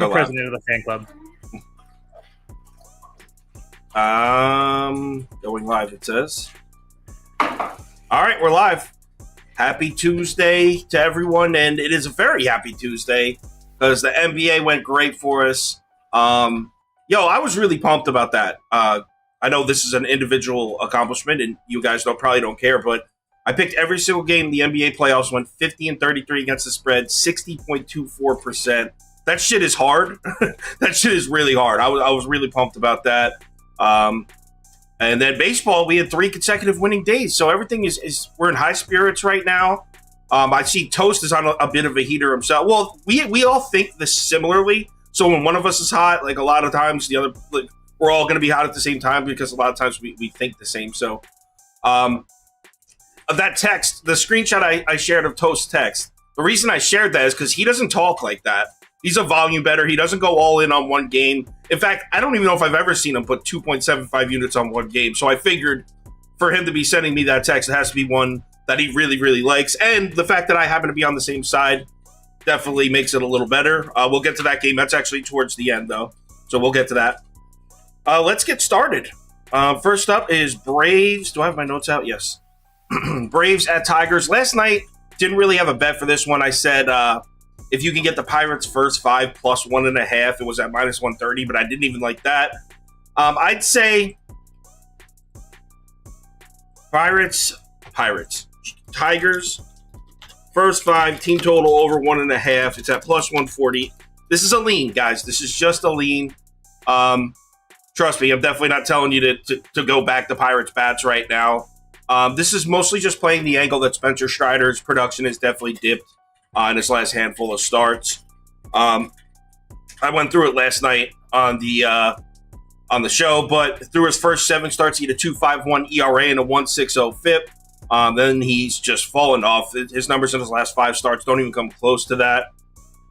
The Go president of the fan club. Going live, it says. All right, we're live. Happy Tuesday to everyone, and it is a very happy Tuesday because the NBA went great for us. I was really pumped about that. I know this is an individual accomplishment, and you guys probably don't care, but I picked every single game in the NBA playoffs, went 50 and 33 against the spread, 60.24%. That shit is hard. That shit is really hard. I was really pumped about that. And then baseball, we had 3 consecutive winning days. So everything is we're in high spirits right now. I see Toast is on a bit of a heater himself. Well, we all think this similarly. So when one of us is hot, like a lot of times the other, like, we're all going to be hot at the same time because a lot of times we think the same. So that text, the screenshot I shared of Toast's text, the reason I shared that is because he doesn't talk like that. He's a volume better. He doesn't go all in on one game. In fact, I don't even know if I've ever seen him put 2.75 units on one game. So I figured for him to be sending me that text, it has to be one that he really, really likes. And the fact that I happen to be on the same side definitely makes it a little better. We'll get to that game. That's actually towards the end, though. So we'll get to that. Let's get started. First up is Braves. Do I have my notes out? Yes. Braves at Tigers. Last night, didn't really have a bet for this one. I said if you can get the Pirates first 5 plus 1.5, it was at minus 130, but I didn't even like that. I'd say Tigers, first 5, team total over 1.5. It's at plus 140. This is a lean, guys. This is just a lean. Trust me, I'm definitely not telling you to go back the Pirates bats right now. This is mostly just playing the angle that Spencer Strider's production has definitely dipped in his last handful of starts. I went through it last night on the show, but through his first 7 starts, he had a 2.51 ERA and a 1.60 FIP. Then he's just fallen off. His numbers in his last 5 starts don't even come close to that.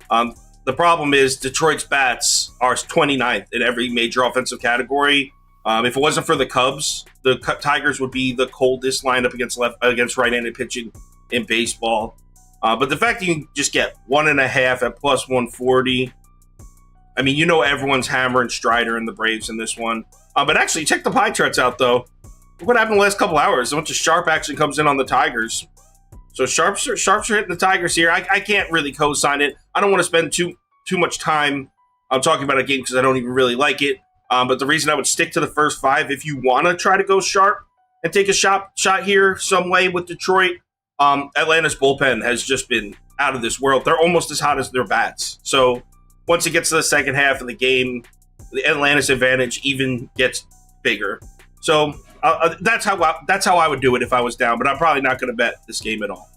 The problem is Detroit's bats are 29th in every major offensive category. If it wasn't for the Cubs, the Tigers would be the coldest lineup against right-handed pitching in baseball. But the fact that you can just get 1.5 at plus 140, I mean, everyone's hammering Strider and the Braves in this one. But actually, check the pie charts out, though. Look what happened the last couple hours. A bunch of sharp action comes in on the Tigers. So sharps are hitting the Tigers here. I can't really co-sign it. I don't want to spend too much time talking about a game because I don't even really like it. But the reason I would stick to the first 5, if you want to try to go sharp and take a shot here some way with Detroit, Atlanta's bullpen has just been out of this world. They're almost as hot as their bats. So once it gets to the second half of the game, the Atlanta's advantage even gets bigger. So that's how I would do it if I was down, but I'm probably not going to bet this game at all.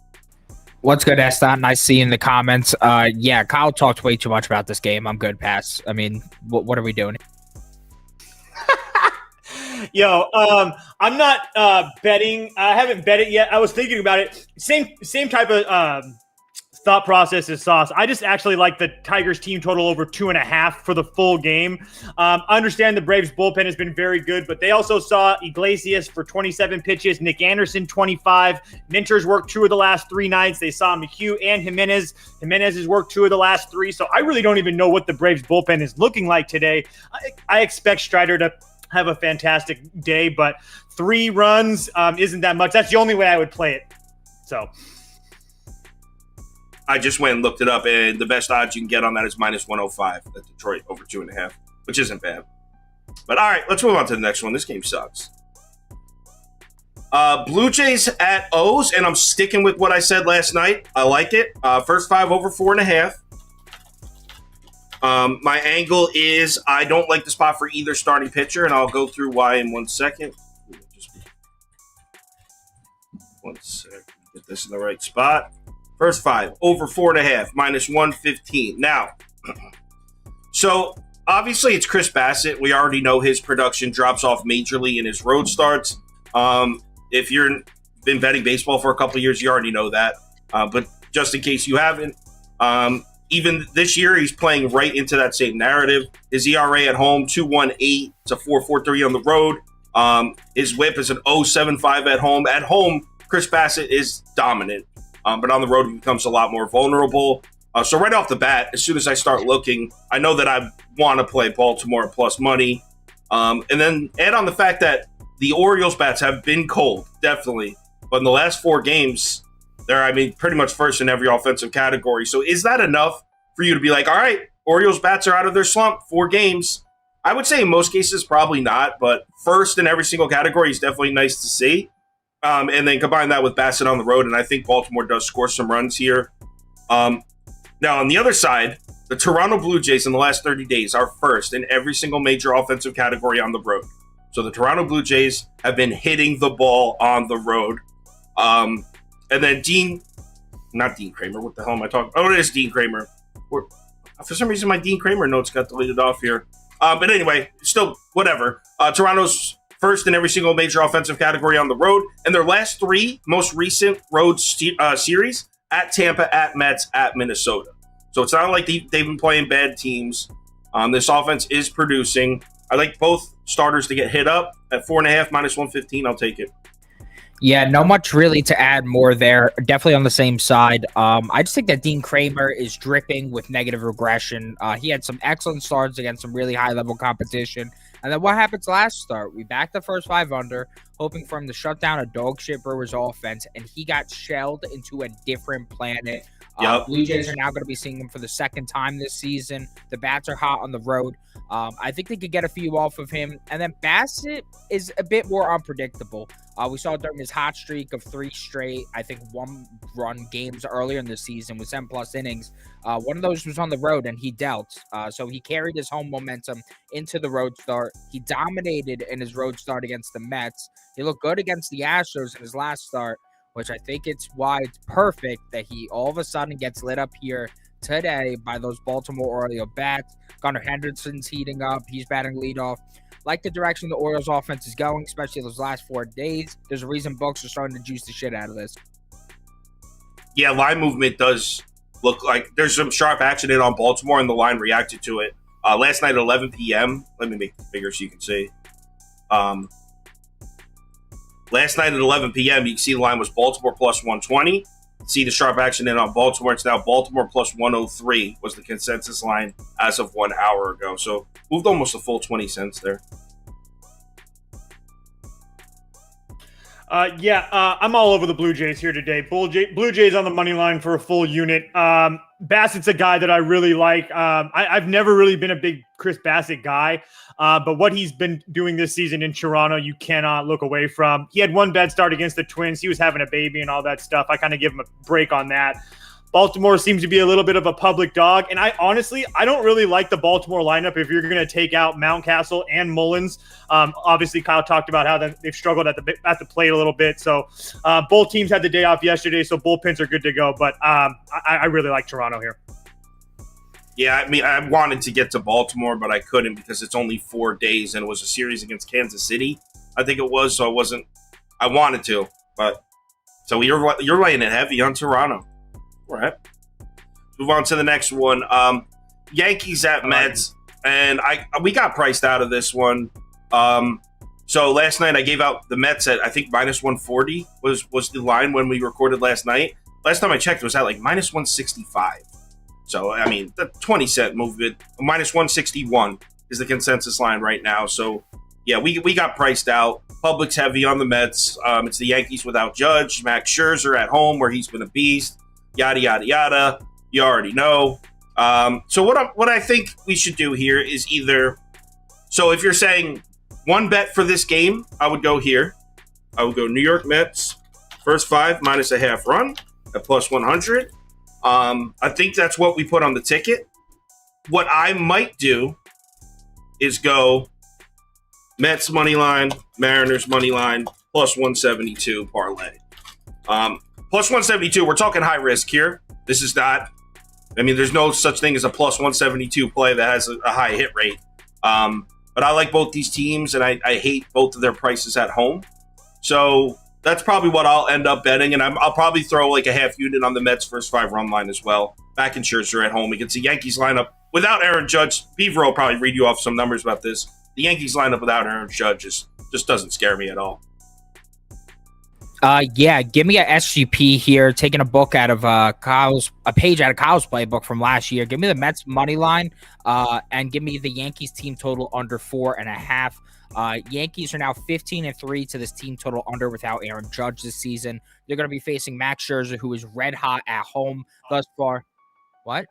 What's good, Eston? I see in the comments. Yeah, Kyle talked way too much about this game. I'm good, pass. I mean, what are we doing? Yo, I'm not betting. I haven't bet it yet. I was thinking about it. Same type of thought process as Sauce. I just actually like the Tigers team total over 2.5 for the full game. I understand the Braves bullpen has been very good, but they also saw Iglesias for 27 pitches, Nick Anderson 25. Minter's worked 2 of the last 3 nights. They saw McHugh and Jimenez. Jimenez has worked 2 of the last 3. So I really don't even know what the Braves bullpen is looking like today. I expect Strider to have a fantastic day, but 3 runs isn't that much. That's the only way I would play it. So I just went and looked it up, and the best odds you can get on that is minus 105 at Detroit over 2.5, which isn't bad. But all right, let's move on to the next one. This game sucks. Blue Jays at O's, and I'm sticking with what I said last night. I like it. First 5 over 4.5. My angle is I don't like the spot for either starting pitcher, and I'll go through why in 1 second. Just 1 second. Get this in the right spot. First 5, over 4.5, minus 115. Now, so obviously it's Chris Bassett. We already know his production drops off majorly in his road starts. If you've been betting baseball for a couple of years, you already know that. But just in case you haven't, even this year, he's playing right into that same narrative. His ERA at home, 2.18. It's a 4.43 on the road. His whip is an 0.75 at home. At home, Chris Bassett is dominant. But on the road, he becomes a lot more vulnerable. So right off the bat, as soon as I start looking, I know that I want to play Baltimore plus money. And then add on the fact that the Orioles bats have been cold, definitely. But in the last 4 games, they're, pretty much first in every offensive category. So is that enough for you to be like, all right, Orioles bats are out of their slump, 4 games? I would say in most cases, probably not. But first in every single category is definitely nice to see. And then combine that with Bassett on the road, and I think Baltimore does score some runs here. Now, on the other side, the Toronto Blue Jays in the last 30 days are first in every single major offensive category on the road. So the Toronto Blue Jays have been hitting the ball on the road. And then not Dean Kramer. What the hell am I talking? Oh, it is Dean Kramer. For some reason, my Dean Kramer notes got deleted off here. But anyway, still, whatever. Toronto's first in every single major offensive category on the road. And their last 3 most recent road series, at Tampa, at Mets, at Minnesota. So it's not like they've been playing bad teams. This offense is producing. I like both starters to get hit up at 4.5 minus 115. I'll take it. Yeah, no much really to add more there. Definitely on the same side. I just think that Dean Kramer is dripping with negative regression. He had some excellent starts against some really high-level competition. And then what happens last start? We backed the first 5 under, hoping for him to shut down a dog shit Brewers offense, and he got shelled into a different planet. Yep. Blue Jays are now going to be seeing him for the second time this season. The bats are hot on the road. I think they could get a few off of him. And then Bassett is a bit more unpredictable. We saw during his hot streak of 3 straight, I think 1-run games earlier in the season with 7+ innings. One of those was on the road, and he dealt. So he carried his home momentum into the road start. He dominated in his road start against the Mets. He looked good against the Astros in his last start, which I think it's why it's perfect that he all of a sudden gets lit up here today by those Baltimore Orioles bats. Gunnar Henderson's heating up. He's batting leadoff. Like the direction the Orioles offense is going, especially those last 4 days. There's a reason books are starting to juice the shit out of this. Yeah, line movement does look like there's some sharp action in on Baltimore, and the line reacted to it. Last night at 11 p.m., let me make it bigger so you can see. Last night at 11 p.m., you can see the line was Baltimore plus 120. See the sharp action in on Baltimore. It's now Baltimore plus 103 was the consensus line as of 1 hour ago. So moved almost a full 20 cents there. I'm all over the Blue Jays here today. Blue Jays on the money line for a full unit. Bassett's a guy that I really like. I've never really been a big Chris Bassett guy, but what he's been doing this season in Toronto, you cannot look away from. He had 1 bad start against the Twins. He was having a baby and all that stuff. I kind of give him a break on that. Baltimore seems to be a little bit of a public dog, and I don't really like the Baltimore lineup if you're going to take out Mountcastle and Mullins. Obviously, Kyle talked about how they've struggled at the plate a little bit. So both teams had the day off yesterday, so bullpens are good to go. But I really like Toronto here. Yeah, I wanted to get to Baltimore, but I couldn't because it's only 4 days, and it was a series against Kansas City, I think it was. So I wanted to, but so you're laying it heavy on Toronto. All right. Move on to the next one. Yankees at Mets, and we got priced out of this one. So last night I gave out the Mets at I think minus 140 was the line when we recorded last night. Last time I checked, it was at like minus 165. So the 20-cent movement. Minus 161 is the consensus line right now. So yeah, we got priced out. Public's heavy on the Mets. It's the Yankees without Judge. Max Scherzer at home where he's been a beast. Yada, yada, yada. You already know. So what I think we should do here is either... So if you're saying one bet for this game, I would go here. I would go New York Mets, first 5 minus a half run at plus 100. I think that's what we put on the ticket. What I might do is go Mets money line, Mariners money line, plus 172 parlay. Plus 172, we're talking high risk here. This is not, there's no such thing as a plus 172 play that has a high hit rate. But I like both these teams, and I hate both of their prices at home. So that's probably what I'll end up betting, and I'll probably throw like a half unit on the Mets first 5 run line as well. Back in Scherzer at home against the Yankees lineup without Aaron Judge. Beaver will probably read you off some numbers about this. The Yankees lineup without Aaron Judge just doesn't scare me at all. Yeah, give me a SGP here. Taking a book out of a page out of Kyle's playbook from last year. Give me the Mets money line, and give me the Yankees team total under 4.5. Yankees are now 15-3 to this team total under without Aaron Judge this season. They're going to be facing Max Scherzer, who is red hot at home thus far. What?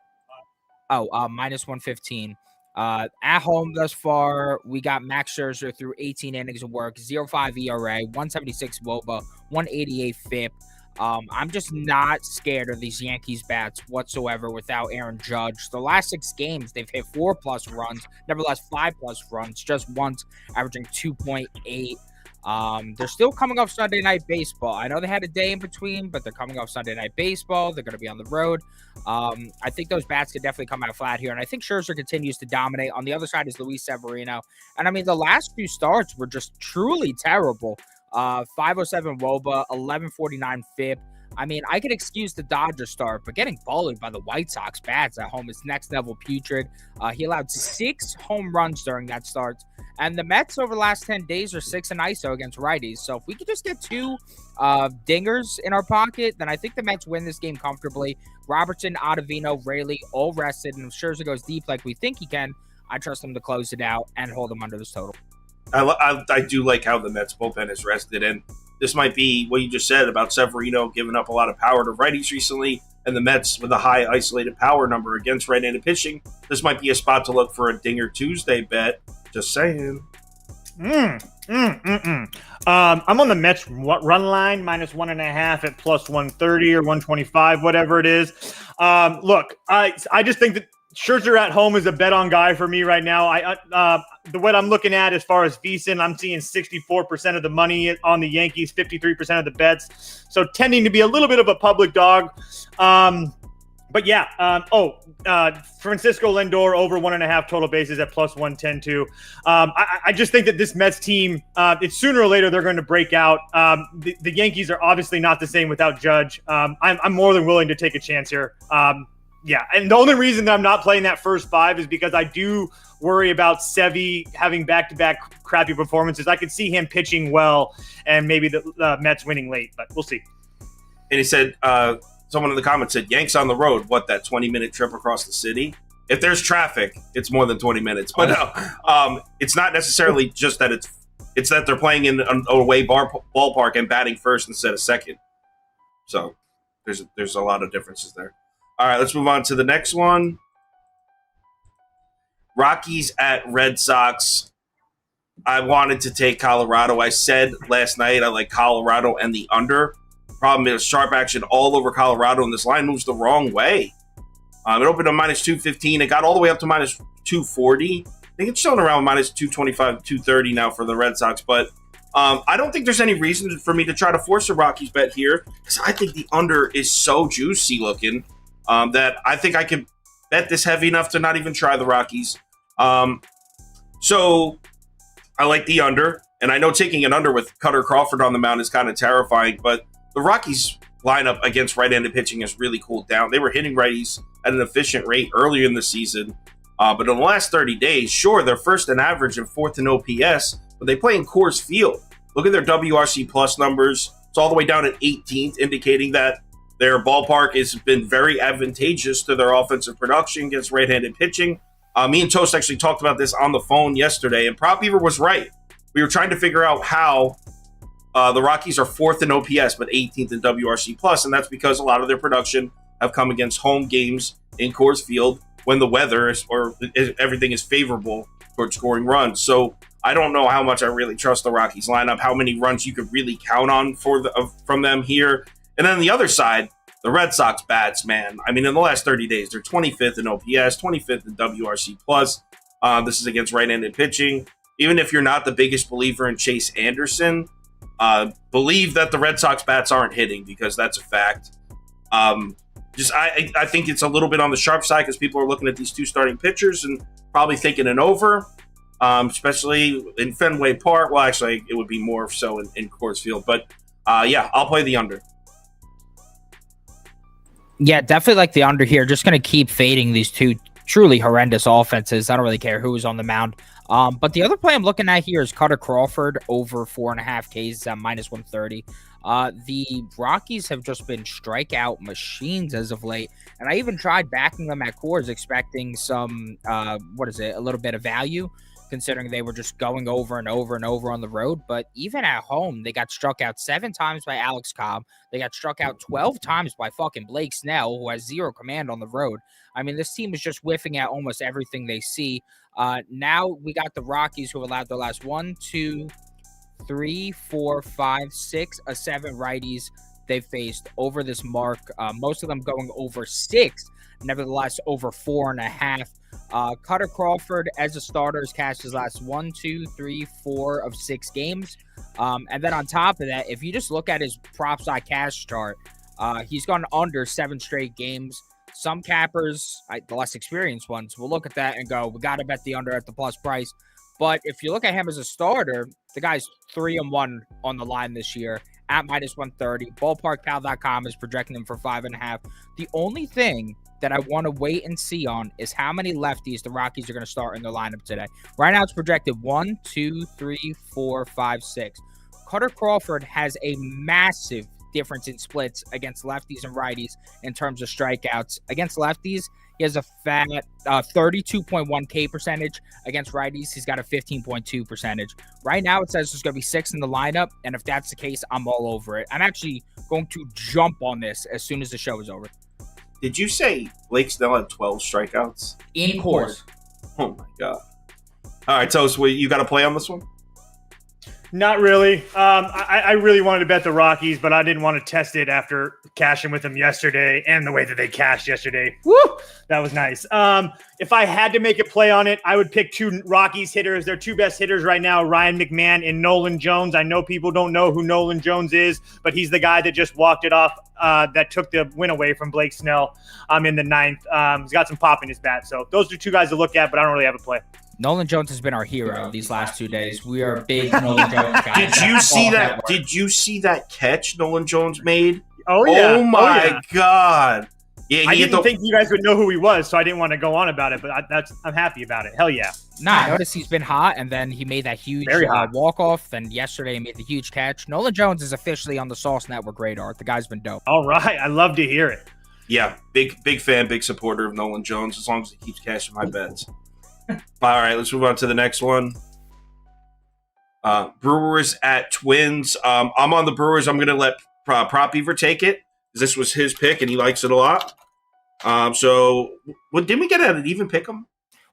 Oh, minus 115. At home thus far, we got Max Scherzer through 18 innings of work, 0.5 ERA, 176 WOBA, 188 FIP. I'm just not scared of these Yankees bats whatsoever without Aaron Judge. The last 6 games, they've hit 4+ runs, nevertheless 5+ runs, just once, averaging 2.8. They're still coming off Sunday Night Baseball. I know they had a day in between, but they're coming off Sunday Night Baseball. They're going to be on the road. I think those bats could definitely come out flat here, and I think Scherzer continues to dominate. On the other side is Luis Severino, and I mean the last 2 starts were just truly terrible. 507 WOBA, 1149 FIP. I mean, I could excuse the Dodgers start, but getting bullied by the White Sox bats at home is next level putrid. He allowed 6 home runs during that start. And the Mets over the last 10 days are 6 in ISO against righties. So if we could just get 2 dingers in our pocket, then I think the Mets win this game comfortably. Robertson, Ottavino, Rayleigh, all rested. And if Scherzer goes deep like we think he can, I trust him to close it out and hold him under this total. I do like how the Mets bullpen is rested, and this might be what you just said about Severino giving up a lot of power to righties recently, and the Mets with a high isolated power number against right-handed pitching. This might be a spot to look for a Dinger Tuesday bet. Just saying. I'm on the Mets run line, minus 1.5 at plus 130 or 125, whatever it is. Look, I just think that Scherzer at home is a bet on guy for me right now. What I'm looking at as far as VSiN, I'm seeing 64% of the money on the Yankees, 53% of the bets. So tending to be a little bit of a public dog. But yeah, Francisco Lindor over 1.5 total bases at plus 110 too. I just think that this Mets team, it's sooner or later they're going to break out. The Yankees are obviously not the same without Judge. I'm more than willing to take a chance here. Yeah, and the only reason that I'm not playing that first 5 is because I do worry about Sevy having back-to-back crappy performances. I could see him pitching well and maybe the Mets winning late, but we'll see. And he said, someone in the comments said, Yanks on the road, what, that 20-minute trip across the city? If there's traffic, it's more than 20 minutes. But no, it's not necessarily just that it's that they're playing in an away ballpark and batting first instead of second. So there's a lot of differences there. All right, let's move on to the next one. Rockies at Red Sox. I wanted to take Colorado. I said last night I like Colorado and the under. Problem is sharp action all over Colorado, and this line moves the wrong way. It opened at minus 215. It got all the way up to minus 240. I think it's showing around minus 225, 230 now for the Red Sox, but I don't think there's any reason for me to try to force a Rockies bet here because I think the under is so juicy looking that I think I can bet this heavy enough to not even try the Rockies. So I like the under, and I know taking an under with Cutter Crawford on the mound is kind of terrifying, but the Rockies lineup against right-handed pitching has really cooled down. They were hitting righties at an efficient rate earlier in the season, but in the last 30 days, sure, they're first in average and fourth in OPS, but they play in Coors Field. Look at their WRC plus numbers. It's all the way down at 18th, indicating that their ballpark has been very advantageous to their offensive production against right-handed pitching. Me and Toast actually talked about this on the phone yesterday, and Prop Beaver was right. We were trying to figure out how the Rockies are fourth in OPS, but 18th in WRC plus, and that's because a lot of their production have come against home games in Coors Field when the weather everything is favorable towards scoring runs. So I don't know how much I really trust the Rockies lineup, how many runs you could really count on from them here. And then on the other side, the Red Sox bats, man. I mean, in the last 30 days, they're 25th in OPS, 25th in WRC plus. This is against right-handed pitching. Even if you're not the biggest believer in Chase Anderson, believe that the Red Sox bats aren't hitting because that's a fact. I think it's a little bit on the sharp side because people are looking at these 2 starting pitchers and probably thinking an over, especially in Fenway Park. Well, actually, it would be more so in Coors Field. But, yeah, I'll play the under. Yeah, definitely like the under here. Just going to keep fading these two truly horrendous offenses. I don't really care who is on the mound. But the other play I'm looking at here is Cutter Crawford over 4.5 Ks at -130. The Rockies have just been strikeout machines as of late, and I even tried backing them at Coors, expecting some a little bit of value, considering they were just going over and over and over on the road. But even at home, they got struck out 7 times by Alex Cobb. They got struck out 12 times by fucking Blake Snell, who has zero command on the road. I mean, this team is just whiffing at almost everything they see. Now we got the Rockies, who allowed their last 1, 2, 3, 4, 5, 6, 7 righties they've faced over this mark. Most of them going over 6, nevertheless over 4.5. Cutter Crawford as a starter has cashed his last 1, 2, 3, 4 of 6 games. And then on top of that, if you just look at his props I cash chart, he's gone under 7 straight games. Some cappers, the less experienced ones, will look at that and go, we got to bet the under at the plus price. But if you look at him as a starter, the guy's 3-1 on the line this year at -130. BallparkPal.com is projecting him for 5.5. The only thing that I want to wait and see on is how many lefties the Rockies are going to start in their lineup today. Right now, it's projected 1, 2, 3, 4, 5, 6. Cutter Crawford has a massive difference in splits against lefties and righties in terms of strikeouts. Against lefties, he has a fat 32.1 K percentage. Against righties, he's got a 15.2 percentage. Right now, it says there's going to be 6 in the lineup, and if that's the case, I'm all over it. I'm actually going to jump on this as soon as the show is over. Did you say Blake Snell had 12 strikeouts? In Coors. Oh, my God. All right, Toast, you got a play on this one? Not really. I really wanted to bet the Rockies, but I didn't want to test it after cashing with them yesterday and the way that they cashed yesterday. Woo! That was nice. If I had to make a play on it, I would pick 2 Rockies hitters. Their 2 best hitters right now, Ryan McMahon and Nolan Jones. I know people don't know who Nolan Jones is, but he's the guy that just walked it off, that took the win away from Blake Snell in the 9th. He's got some pop in his bat. So those are 2 guys to look at, but I don't really have a play. Nolan Jones has been our hero these last 2 days. We are big Nolan Jones guys. Did you see that? Did you see that catch Nolan Jones made? Oh yeah! Oh my God! Yeah, I didn't think you guys would know who he was, so I didn't want to go on about it. But I'm happy about it. Hell yeah! I noticed he's been hot, and then he made that huge walk off. Then yesterday he made the huge catch. Nolan Jones is officially on the Sauce Network radar. The guy's been dope. All right, I love to hear it. Yeah, big fan, big supporter of Nolan Jones. As long as he keeps cashing my bets. All right, let's move on to the next one. Brewers at Twins. I'm on the Brewers. I'm going to let Prop Beaver take it. This was his pick, and he likes it a lot. So, didn't we get an even pick 'em?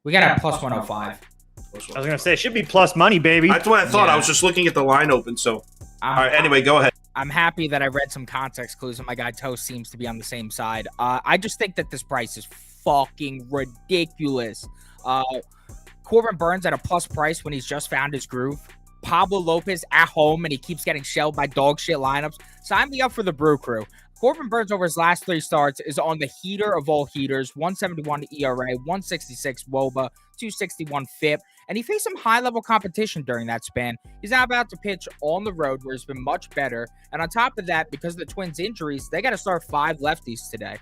We got a plus 105. I was going to say, it should be plus money, baby. That's what I thought. Yeah. I was just looking at the line open. So, all right, anyway, go ahead. I'm happy that I read some context clues, and my guy Toast seems to be on the same side. I just think that this price is fucking ridiculous. Corbin Burns at a plus price when he's just found his groove. Pablo Lopez at home, and he keeps getting shelled by dog shit lineups. Sign me up for the Brew Crew. Corbin Burns over his last 3 starts is on the heater of all heaters, 171 ERA, 166 WOBA, 261 FIP, and he faced some high-level competition during that span. He's now about to pitch on the road, where he's been much better, and on top of that, because of the Twins' injuries, they got to start 5 lefties today.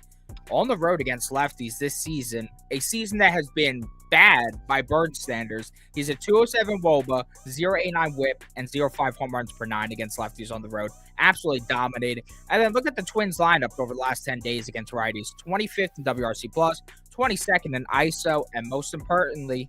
On the road against lefties this season, a season that has been bad by Burns standards. He's a 207 WOBA, 0.89 whip, and 0.5 home runs per 9 against lefties on the road. Absolutely dominating. And then look at the Twins lineup over the last 10 days against righties. 25th in WRC+, 22nd in ISO, and most importantly,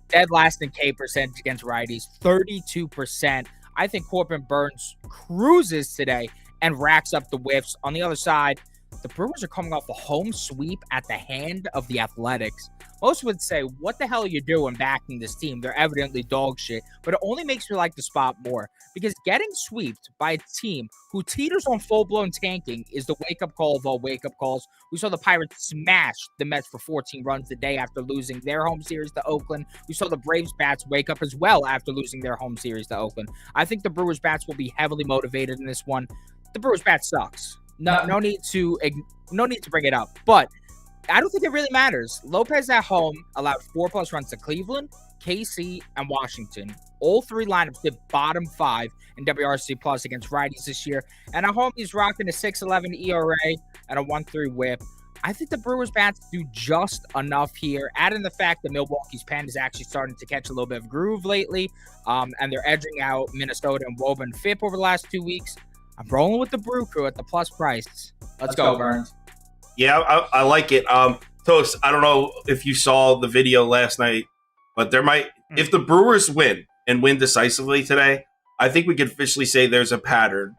dead last in K percentage against righties, 32%. I think Corbin Burns cruises today and racks up the whiffs. On the other side, the Brewers are coming off a home sweep at the hand of the Athletics. Most would say, what the hell are you doing backing this team? They're evidently dog shit. But it only makes me like the spot more, because getting swept by a team who teeters on full-blown tanking is the wake-up call of all wake-up calls. We saw the Pirates smash the Mets for 14 runs the day after losing their home series to Oakland. We saw the Braves bats wake up as well after losing their home series to Oakland. I think the Brewers bats will be heavily motivated in this one. The Brewers bat sucks. No need to bring it up, but I don't think it really matters. Lopez at home allowed 4+ runs to Cleveland, KC, and Washington. All 3 lineups did bottom 5 in WRC plus against righties this year, and at home he's rocking a 6.11 ERA and a 1.3 WHIP. I think the Brewers bats do just enough here. Add in the fact that Milwaukee's pen is actually starting to catch a little bit of groove lately, and they're edging out Minnesota and Woba and Fip over the last 2 weeks. I'm rolling with the Brew Crew at the plus price. Let's go, Burns. Yeah, I like it. Toast, I don't know if you saw the video last night, but there might, if the Brewers win and win decisively today, I think we could officially say there's a pattern.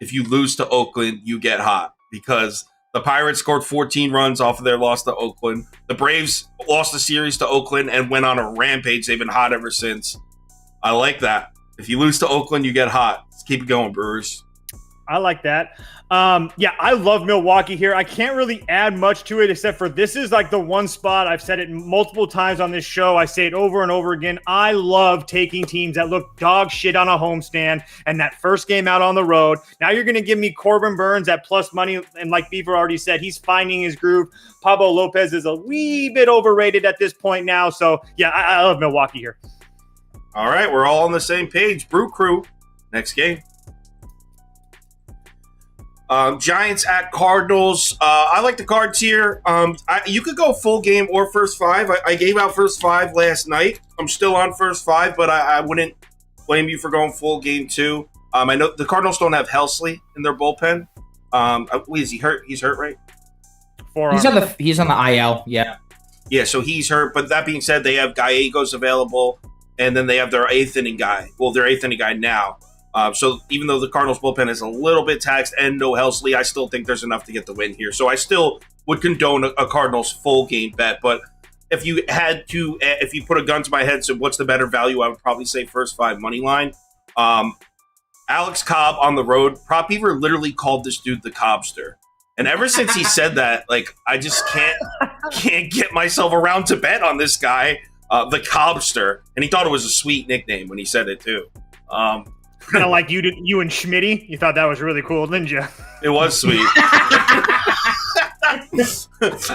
If you lose to Oakland, you get hot, because the Pirates scored 14 runs off of their loss to Oakland. The Braves lost the series to Oakland and went on a rampage. They've been hot ever since. I like that. If you lose to Oakland, you get hot. Let's keep it going, Brewers. I like that. Yeah, I love Milwaukee here. I can't really add much to it except for this is like the one spot. I've said it multiple times on this show. I say it over and over again. I love taking teams that look dog shit on a homestand and that first game out on the road. Now you're going to give me Corbin Burns at plus money. And like Beaver already said, he's finding his groove. Pablo Lopez is a wee bit overrated at this point now. So yeah, I love Milwaukee here. All right, we're all on the same page. Brew Crew, next game. Giants at Cardinals. I like the Cards here. You could go full game or first five. I gave out first five last night. I'm still on first five, but I wouldn't blame you for going full game too. I know the Cardinals don't have Helsley in their bullpen. Is he hurt? He's hurt, right? He's on the IL. Yeah. Yeah, so he's hurt. But that being said, they have Gallegos available, and then they have their eighth inning guy. Well, their eighth inning guy now. So even though the Cardinals bullpen is a little bit taxed and no Helsley, I still think there's enough to get the win here. So I still would condone a Cardinals full game bet. But if you had to, if you put a gun to my head, so what's the better value? I would probably say first five money line. Alex Cobb on the road. Prop Beaver literally called this dude the Cobster. And ever since he said that, like, I just can't get myself around to bet on this guy, the Cobster. And he thought it was a sweet nickname when he said it too. Kind of like you and Schmitty. You thought that was really cool, didn't you? It was sweet.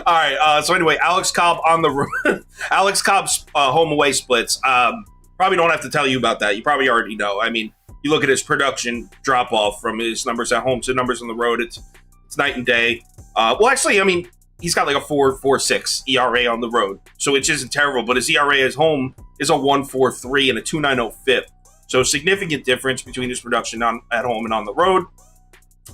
All right. So anyway, Alex Cobb on the road. Alex Cobb's home away splits. Probably don't have to tell you about that. You probably already know. I mean, you look at his production drop off from his numbers at home to numbers on the road. It's night and day. Well, actually, I mean, he's got like a 4.46 ERA on the road, so which isn't terrible. But his ERA at home is a 1.43 and a 2.90 FIP. So significant difference between his production at home and on the road.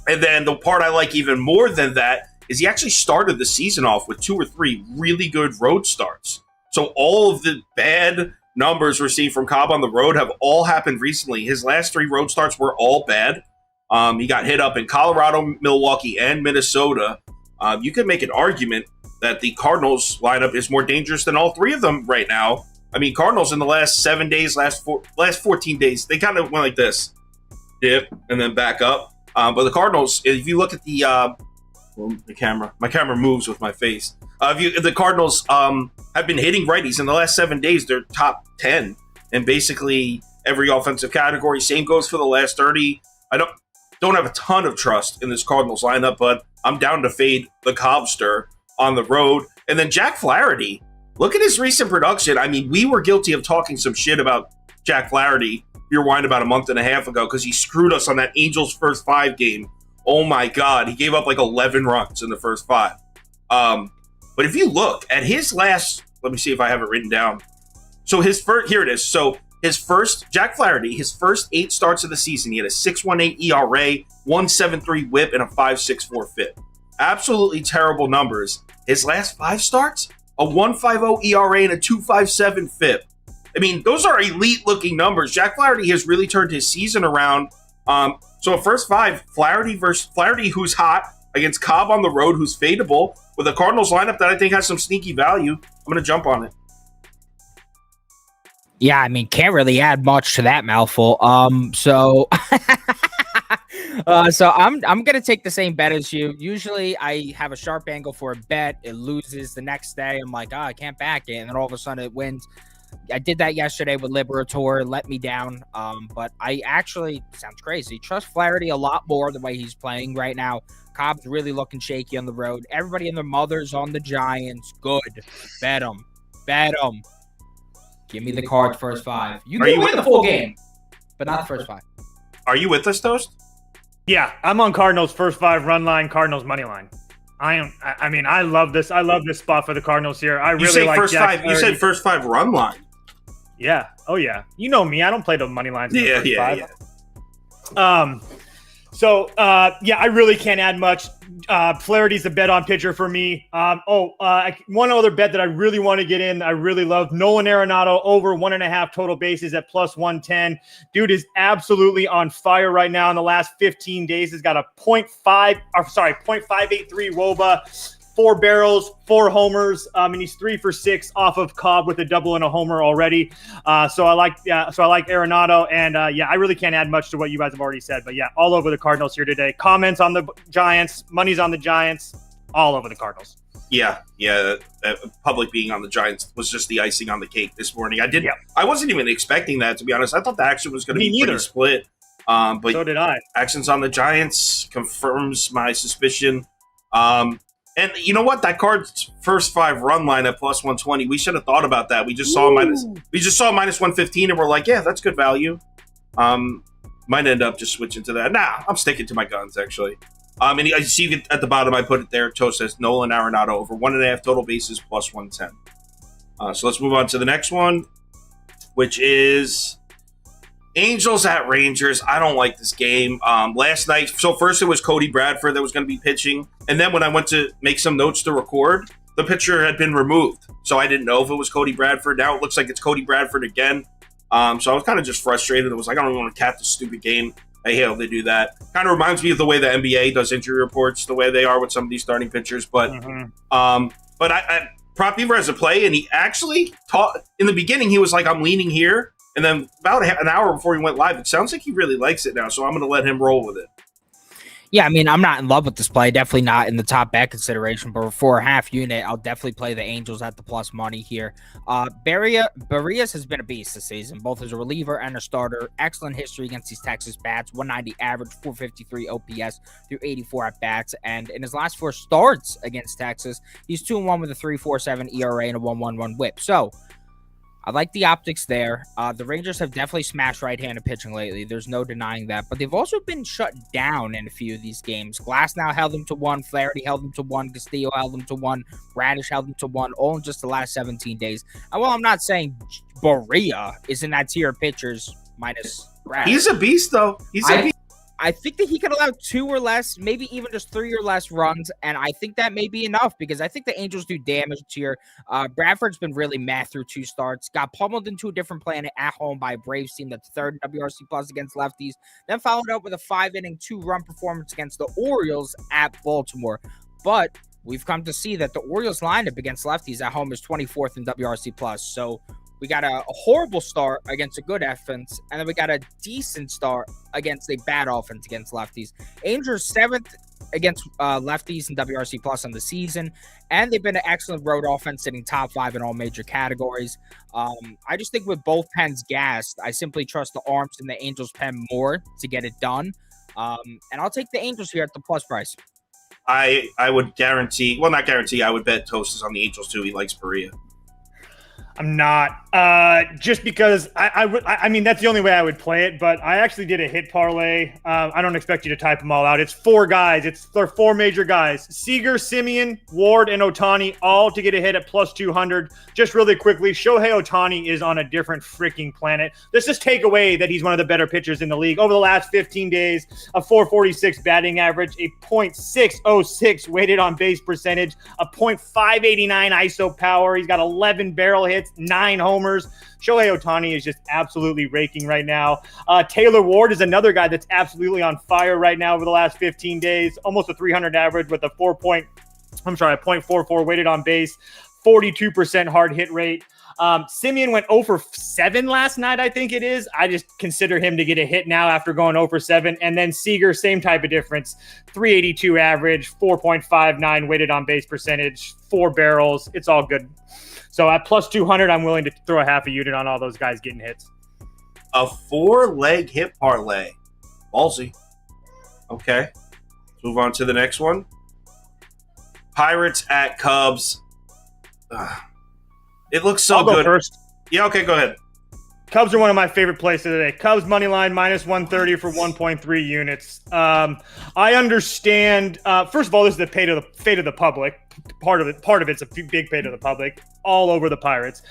And then the part I like even more than that is he actually started the season off with 2 or 3 really good road starts. So all of the bad numbers we're seeing from Cobb on the road have all happened recently. His last 3 road starts were all bad. He got hit up in Colorado, Milwaukee, and Minnesota. You could make an argument that the Cardinals lineup is more dangerous than all 3 of them right now. I mean, Cardinals in the last 7 days, last 14 days, they kind of went like this, dip, and then back up. But the Cardinals, if you look at my camera moves with my face. The Cardinals have been hitting righties in the last 7 days. They're top 10 in basically every offensive category. Same goes for the last 30. I don't have a ton of trust in this Cardinals lineup, but I'm down to fade the Cobster on the road. And then Jack Flaherty. Look at his recent production. I mean, we were guilty of talking some shit about Jack Flaherty. Rewind about a month and a half ago because he screwed us on that Angels first 5 game. Oh my God, he gave up like 11 runs in the first 5. But if you look at his last, let me see if I have it written down. So his first, here it is. So Jack Flaherty, his first 8 starts of the season, he had a 6.18 ERA, 1.73 WHIP, and a 5.64 FIP. Absolutely terrible numbers. His last 5 starts, a 1.50 ERA and a 2.57 FIP. I mean, those are elite-looking numbers. Jack Flaherty has really turned his season around. So a first 5, Flaherty versus Flaherty, who's hot, against Cobb on the road, who's fadeable, with a Cardinals lineup that I think has some sneaky value. I'm going to jump on it. Yeah, I mean, can't really add much to that mouthful. So I'm gonna take the same bet as you. Usually, I have a sharp angle for a bet. It loses the next day. I'm like, I can't back it, and then all of a sudden it wins. I did that yesterday with Liberator. Let me down. But I actually sounds crazy. Trust Flaherty a lot more the way he's playing right now. Cobb's really looking shaky on the road. Everybody and their mothers on the Giants. Good. Bet them. Bet them. Give me the Cards first 5. You can win the full game, but not the first 5. Are you with us, Toast? Yeah, I'm on Cardinals first 5 run line, Cardinals money line. I mean, I love this. I love this spot for the Cardinals here. I really like first Jack five. You said first 5 run line. Yeah. Oh yeah. You know me. I don't play the money lines. In the first five. Yeah. Yeah, I really can't add much. Flaherty's a bet on pitcher for me. One other bet that I really want to get in, I really love Nolan Arenado over 1.5 total bases at plus 110. Dude is absolutely on fire right now. In the last 15 days, he's got a 0.583 WOBA. 4 barrels, 4 homers, and he's 3 for 6 off of Cobb with a double and a homer already. So I like Arenado, and I really can't add much to what you guys have already said. But yeah, all over the Cardinals here today. Comments on the Giants, money's on the Giants, all over the Cardinals. Yeah. Public being on the Giants was just the icing on the cake this morning. I wasn't even expecting that, to be honest. I thought the action was going to be pretty split. But so did I. Actions on the Giants confirms my suspicion. And you know what? That Card's first 5 run line at plus 120. We should have thought about that. We just saw minus 115, and we're like, yeah, that's good value. Might end up just switching to that. Nah, I'm sticking to my guns actually. And I see at the bottom, I put it there. Toast says Nolan Arenado over 1.5 total bases plus 110. So let's move on to the next one, which is Angels at Rangers. I don't like this game. Last night, so first it was Cody Bradford that was going to be pitching. And then when I went to make some notes to record, the pitcher had been removed. So I didn't know if it was Cody Bradford. Now it looks like it's Cody Bradford again. So I was kind of just frustrated. I was like, I don't even want to cap this stupid game. I hate how they do that. Kind of reminds me of the way the NBA does injury reports, the way they are with some of these starting pitchers. But I Prop Beaver has a play, and he actually in the beginning, he was like, I'm leaning here. And then about an hour before he went live, it sounds like he really likes it now. So I'm going to let him roll with it. Yeah, I mean, I'm not in love with this play. Definitely not in the top bet consideration. But for a half unit, I'll definitely play the Angels at the plus money here. Barrios has been a beast this season, both as a reliever and a starter. Excellent history against these Texas bats. 190 average, 453 OPS through 84 at bats. And in his last 4 starts against Texas, he's 2-1 with a 3.47 ERA and a 1.11 WHIP. So I like the optics there. The Rangers have definitely smashed right-handed pitching lately. There's no denying that. But they've also been shut down in a few of these games. Glasnow held them to 1. Flaherty held them to 1. Castillo held them to 1. Radish held them to 1. All in just the last 17 days. And while I'm not saying Berea is in that tier of pitchers minus Radish. He's a beast, though. He's a beast. I think that he could allow 2 or less, maybe even just 3 or less runs, and I think that may be enough because I think the Angels do damage here. Bradford's been really mad through 2 starts, got pummeled into a different planet at home by a Braves team that's 3rd in WRC plus against lefties, then followed up with a 5-inning, 2-run performance against the Orioles at Baltimore. But we've come to see that the Orioles lineup against lefties at home is 24th in WRC plus, so we got a horrible start against a good offense, and then we got a decent start against a bad offense against lefties. Angels 7th against lefties in WRC plus on the season, and they've been an excellent road offense, sitting top 5 in all major categories. I just think with both pens gassed, I simply trust the arms in the Angels pen more to get it done. And I'll take the Angels here at the plus price. I would guarantee, well, not guarantee, I would bet Toast is on the Angels too. He likes Berea. I'm not. Just because I mean, that's the only way I would play it, but I actually did a hit parlay. I don't expect you to type them all out. It's 4 guys. They're 4 major guys. Seager, Simeon, Ward, and Ohtani, all to get a hit at plus 200. Just really quickly, Shohei Ohtani is on a different freaking planet. Let's just take away that he's one of the better pitchers in the league. Over the last 15 days, a 446 batting average, a .606 weighted on base percentage, a .589 ISO power. He's got 11 barrel hits, 9 homers. Shohei Ohtani is just absolutely raking right now. Taylor Ward is another guy that's absolutely on fire right now over the last 15 days. Almost a 300 average with a 0.44 weighted on base, 42% hard hit rate. Simeon went 0 for 7 last night, I think it is. I just consider him to get a hit now after going 0 for 7. And then Seager, same type of difference. 382 average, 4.59 weighted on base percentage, 4 barrels. It's all good. So at plus 200, I'm willing to throw a half a unit on all those guys getting hits. A 4-leg hit parlay. Ballsy. Okay. Let's move on to the next one. Pirates at Cubs. It looks so I'll go good. First. Yeah, okay, go ahead. Cubs are one of my favorite plays of the day. Cubs money line minus 130 for 1.3 units. I understand. First of all, this is the fate of the public. Part of it's a big pay to the public all over the Pirates.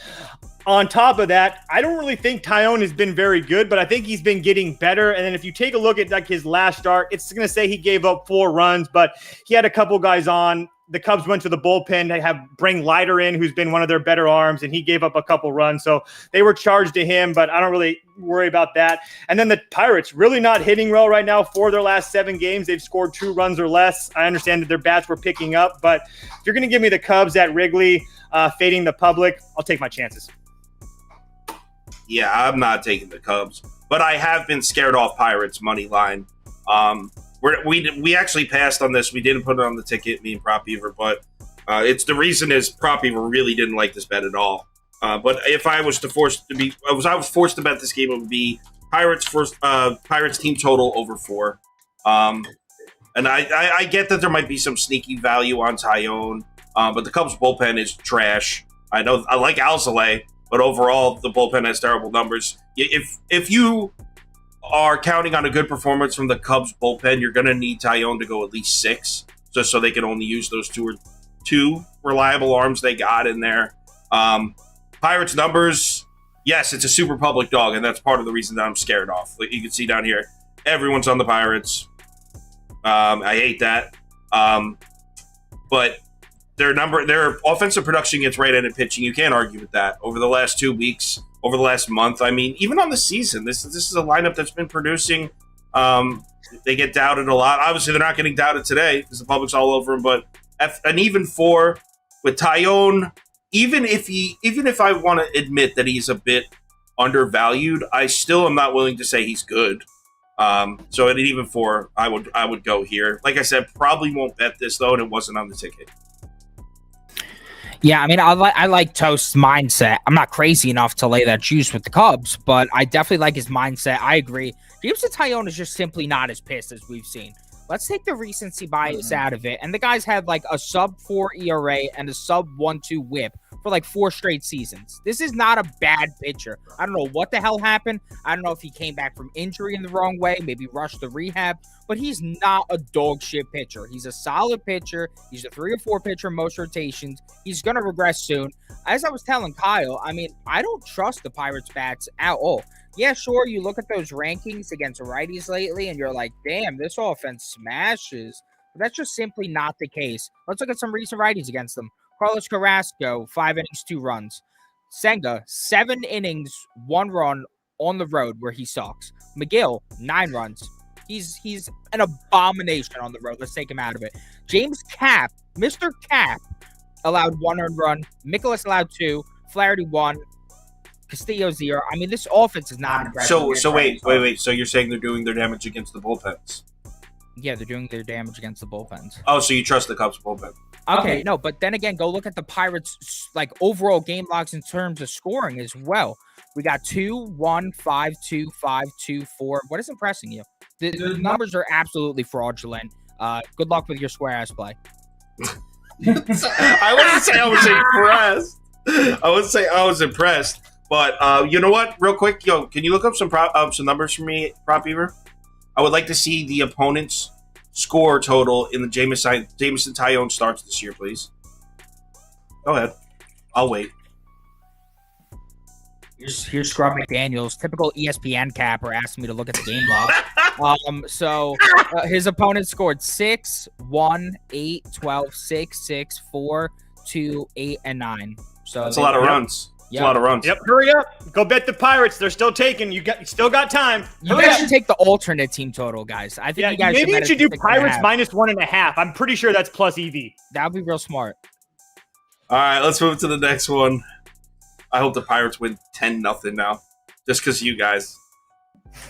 On top of that, I don't really think Tyone has been very good, but I think he's been getting better. And then if you take a look at like his last start, it's going to say he gave up 4 runs, but he had a couple guys on. The Cubs went to the bullpen to bring Leiter in, who's been one of their better arms, and he gave up a couple runs. So they were charged to him, but I don't really worry about that. And then the Pirates really not hitting well right now. 4 of their last 7 games, they've scored 2 runs or less. I understand that their bats were picking up, but if you're going to give me the Cubs at Wrigley, fading the public, I'll take my chances. Yeah, I'm not taking the Cubs, but I have been scared off Pirates money line. We actually passed on this. We didn't put it on the ticket, me and Prop Beaver, but it's the reason is Prop Beaver really didn't like this bet at all. But if I was forced to bet this game, it would be Pirates team total over 4. And I get that there might be some sneaky value on Tyone, but the Cubs bullpen is trash. I know I like Alzolay, but overall the bullpen has terrible numbers. If you are counting on a good performance from the Cubs bullpen, you're going to need Tyone to go at least 6, just so they can only use those two reliable arms they got in there. Pirates numbers, yes, it's a super public dog, and that's part of the reason that I'm scared off. Like you can see down here, everyone's on the Pirates. I hate that. But their offensive production gets right-handed pitching. You can't argue with that. Over the last 2 weeks, over the last month, I mean, even on the season, this is a lineup that's been producing. They get doubted a lot. Obviously, they're not getting doubted today because the public's all over them. But an even 4 with Tyone, even if I want to admit that he's a bit undervalued, I still am not willing to say he's good. So at an even 4, I would go here. Like I said, probably won't bet this though, and it wasn't on the ticket. Yeah, I mean, I like Toast's mindset. I'm not crazy enough to lay that juice with the Cubs, but I definitely like his mindset. I agree. Jameson Tyone is just simply not as pissed as we've seen. Let's take the recency bias out of it. And the guy's had like a sub-4 ERA and a sub-1.2 whip for like 4 straight seasons. This is not a bad pitcher. I don't know what the hell happened. I don't know if he came back from injury in the wrong way, maybe rushed the rehab, but he's not a dog shit pitcher. He's a solid pitcher. He's a 3 or 4 pitcher in most rotations. He's going to regress soon. As I was telling Kyle, I mean, I don't trust the Pirates bats at all. Yeah, sure, you look at those rankings against righties lately and you're like, damn, this offense smashes. But that's just simply not the case. Let's look at some recent righties against them. Carlos Carrasco, 5 innings, 2 runs. Senga, 7 innings, 1 run on the road where he sucks. McGill, 9 runs. He's an abomination on the road. Let's take him out of it. James Cap, Mr. Cap, allowed 1 earned run. Nicholas allowed 2. Flaherty 1. Castillo 0. I mean, this offense is not impressive. So wait. So you're saying they're doing their damage against the bullpens? Yeah, they're doing their damage against the bullpens. Oh, so you trust the Cubs bullpen? Okay, no, but then again, go look at the Pirates' like overall game logs in terms of scoring as well. We got 2, 1, 5, 2, 5, 2, 4. What is impressing you? The numbers are absolutely fraudulent. Good luck with your square ass play. I wouldn't say I was impressed. I would say I was impressed. But you know what? Real quick, can you look up some numbers for me, Prop Beaver? I would like to see the opponent's score total in the Jameson Tyone starts this year, please. Go ahead. I'll wait. Here's Scrub McDaniels, typical ESPN capper, asking me to look at the game log. So his opponent scored 6, 1, 8, 12, 6, 6, 4, 2, 8, and 9. So that's a lot of runs. Yep. A lot of runs. Yep, hurry up. Go bet the Pirates. They're still taking. You still got time. You guys should take the alternate team total, guys. I think you guys maybe you should do Pirates minus 1.5. I'm pretty sure that's plus EV. That would be real smart. All right, let's move to the next one. I hope the Pirates win 10-0 now, just because you guys.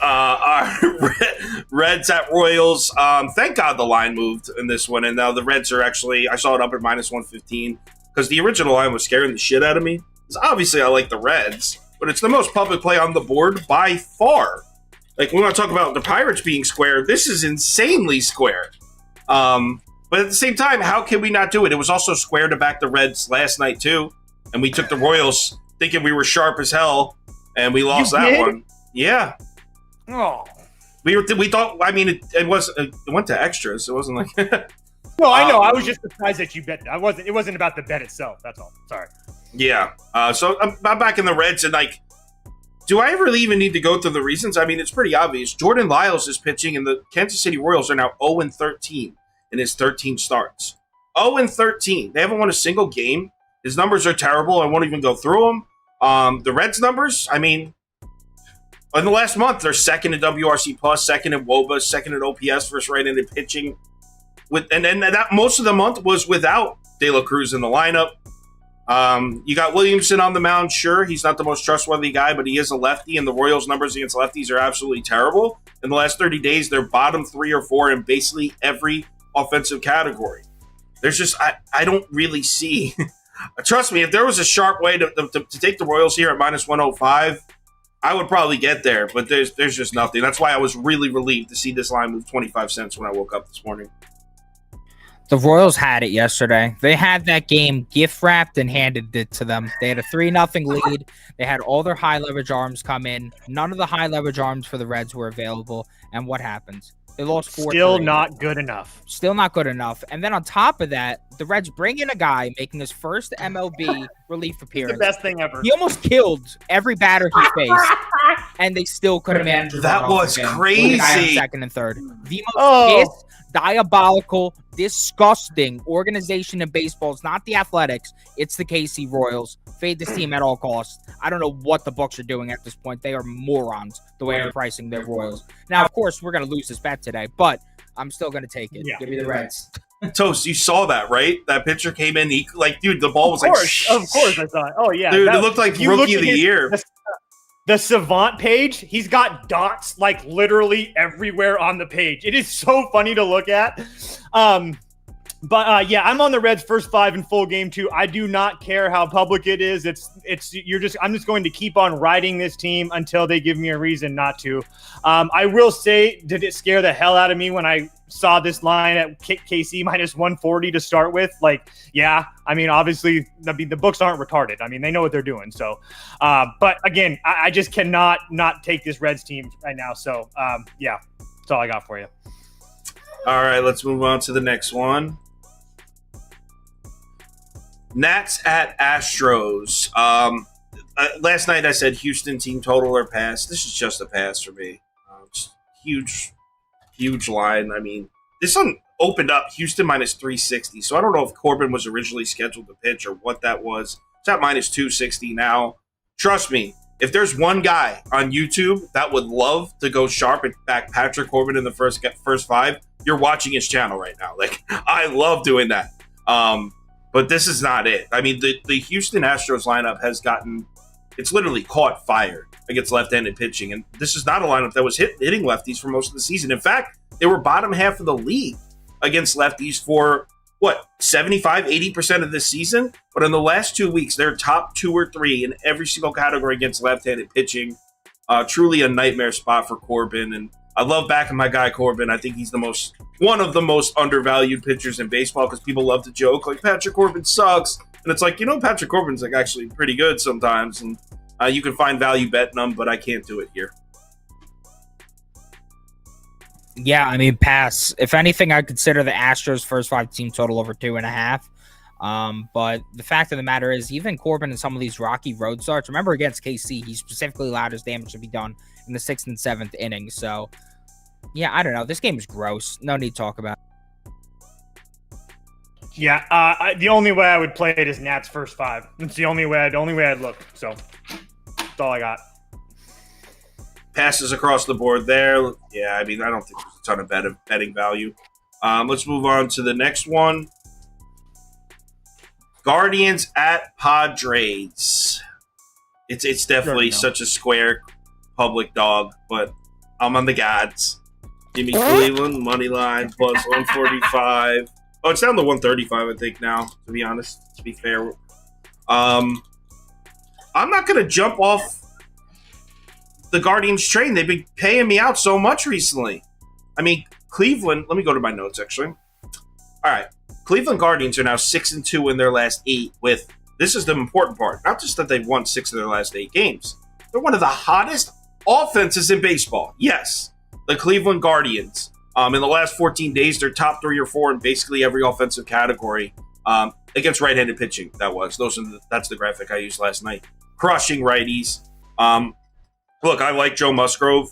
Our Reds at Royals. Thank God the line moved in this one, and now the Reds are actually. I saw it up at minus 115 because the original line was scaring the shit out of me. Obviously, I like the Reds, but it's the most public play on the board by far. Like, we want to talk about the Pirates being square. This is insanely square. But at the same time, how can we not do it? It was also square to back the Reds last night, too. And we took the Royals thinking we were sharp as hell. and we lost that one. Yeah. Oh. We thought. I mean, it went to extras. It wasn't like. No, I know. I was just surprised that you bet. It wasn't about the bet itself. That's all. Sorry. Yeah. So I'm back in the Reds, and like, do I really even need to go through the reasons? I mean, it's pretty obvious. Jordan Lyles is pitching, and the Kansas City Royals are now 0-13 in his 13 starts. 0-13. They haven't won a single game. His numbers are terrible. I won't even go through them. The Reds numbers. I mean, in the last month, they're second in WRC plus, second in WOBA, second in OPS, first right-handed pitching. And then that most of the month was without De La Cruz in the lineup. You got Williamson on the mound. Sure, he's not the most trustworthy guy, but he is a lefty, and the Royals' numbers against lefties are absolutely terrible. In the last 30 days, they're bottom 3 or 4 in basically every offensive category. There's just I don't really see. Trust me, if there was a sharp way to take the Royals here at minus 105, I would probably get there. But there's just nothing. That's why I was really relieved to see this line move 25 cents when I woke up this morning. The Royals had it yesterday. They had that game gift wrapped and handed it to them. They had a 3-0 lead. They had all their high leverage arms come in. None of the high leverage arms for the Reds were available. And what happens? They lost 4-3. Still not good enough. Still not good enough. And then on top of that, the Reds bring in a guy making his first MLB relief appearance. The best thing ever. He almost killed every batter he faced, and they still couldn't manage to That was crazy. Second and third. The most diabolical, disgusting organization in baseball. It's not the Athletics. It's the KC Royals. Fade this team at all costs. I don't know what the books are doing at this point. They are morons the way they're pricing their Royals. Now, of course, we're going to lose this bet today, but I'm still going to take it. Yeah. Give me the Reds. Toast, you saw that, right? That pitcher came in. Dude, the ball was Of course I saw it. Oh, yeah. Dude, it looked like rookie of the year. The Savant page, he's got dots like literally everywhere on the page. It is so funny to look at. But I'm on the Reds first 5 in full game too. I do not care how public it is. I'm just going to keep on riding this team until they give me a reason not to. I will say, did it scare the hell out of me when I saw this line at KC minus 140 to start with? Like, yeah, I mean, obviously, the books aren't retarded. I mean, they know what they're doing. So, but again, I just cannot not take this Reds team right now. So, that's all I got for you. All right, let's move on to the next one. Nats at Astros. Last night I said Houston team total or pass. This is just a pass for me. Just huge line. I mean, this one opened up Houston minus 360. So I don't know if Corbin was originally scheduled to pitch or what that was. It's at minus 260 now. Trust me, if there's one guy on YouTube that would love to go sharp and back Patrick Corbin in the first 5, you're watching his channel right now. Like, I love doing that. But this is not it. I mean, the Houston Astros lineup it's literally caught fire against left-handed pitching. And this is not a lineup that was hitting lefties for most of the season. In fact, they were bottom half of the league against lefties for, 75-80% of this season? But in the last 2 weeks, they're top 2 or 3 in every single category against left-handed pitching. Truly a nightmare spot for Corbin. And I love backing my guy Corbin. I think he's one of the most undervalued pitchers in baseball because people love to joke like Patrick Corbin sucks, and it's like, Patrick Corbin's like actually pretty good sometimes, and you can find value betting him, but I can't do it here. Yeah, I mean, pass. If anything, I'd consider the Astros first 5 team total over 2.5. But the fact of the matter is, even Corbin in some of these rocky road starts, remember against KC, he specifically allowed his damage to be done in the 6th and 7th inning. So, yeah, I don't know. This game is gross. No need to talk about it. Yeah, the only way I would play it is Nats first 5. It's the only way I'd look. So that's all I got. Passes across the board there. Yeah, I mean, I don't think there's a ton of betting value. Let's move on to the next one. Guardians at Padres. It's definitely such a square public dog, but I'm on the gods. Give me Cleveland money line plus 145. Oh, it's down to 135, I think now. To be honest, to be fair, I'm not gonna jump off the Guardians train. They've been paying me out so much recently. I mean, Cleveland. Let me go to my notes actually. All right, Cleveland Guardians are now 6-2 in their last 8. This is the important part. Not just that they've won 6 of their last 8 games. they're one of the hottest offenses in baseball. Yes, the Cleveland Guardians. In the last 14 days, they're top 3 or 4 in basically every offensive category against right-handed pitching. That's the graphic I used last night. Crushing righties. Look, I like Joe Musgrove.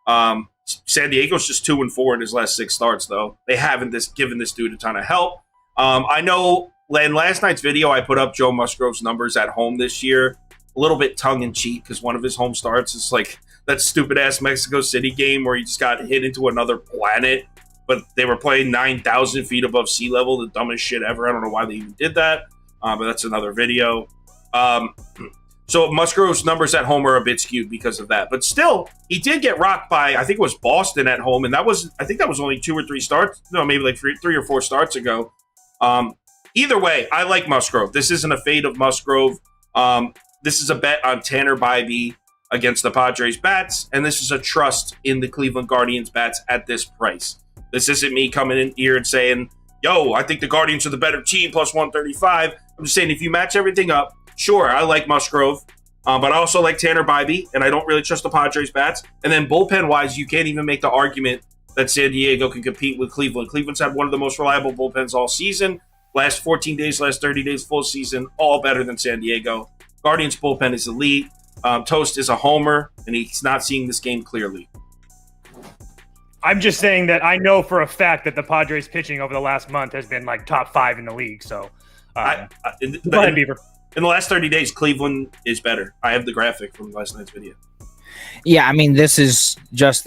San Diego's just 2-4 in his last 6 starts, though. They haven't given this dude a ton of help. I know in last night's video, I put up Joe Musgrove's numbers at home this year. A little bit tongue-in-cheek because one of his home starts is like that stupid-ass Mexico City game where he just got hit into another planet, but they were playing 9,000 feet above sea level, the dumbest shit ever. I don't know why they even did that, but that's another video. So Musgrove's numbers at home are a bit skewed because of that. But still, he did get rocked by, I think it was Boston at home, and I think that was only 2 or 3 starts. No, maybe like 3 or 4 starts ago. Either way, I like Musgrove. This isn't a fade of Musgrove. This is a bet on Tanner Bybee against the Padres bats, and this is a trust in the Cleveland Guardians bats at this price. This isn't me coming in here and saying, yo, I think the Guardians are the better team, plus 135. I'm just saying if you match everything up, sure, I like Musgrove, but I also like Tanner Bybee, and I don't really trust the Padres bats. And then bullpen-wise, you can't even make the argument that San Diego can compete with Cleveland. Cleveland's had one of the most reliable bullpens all season. Last 14 days, last 30 days, full season, all better than San Diego. Guardians bullpen is elite. Toast is a homer, and he's not seeing this game clearly. I'm just saying that I know for a fact that the Padres pitching over the last month has been like top 5 in the league. So, go ahead, Beaver. In the last 30 days, Cleveland is better. I have the graphic from last night's video. Yeah, I mean, this is just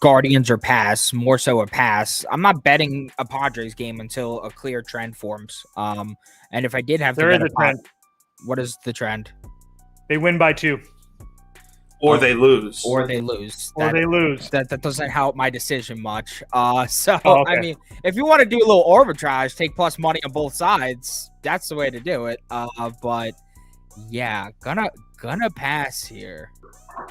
Guardians or pass, more so a pass. I'm not betting a Padres game until a clear trend forms. And if I did have to bet a trend. What is the trend? They win by 2. Or they lose. That doesn't help my decision much. Okay. I mean, if you want to do a little arbitrage, take plus money on both sides. That's the way to do it. But yeah, gonna pass here.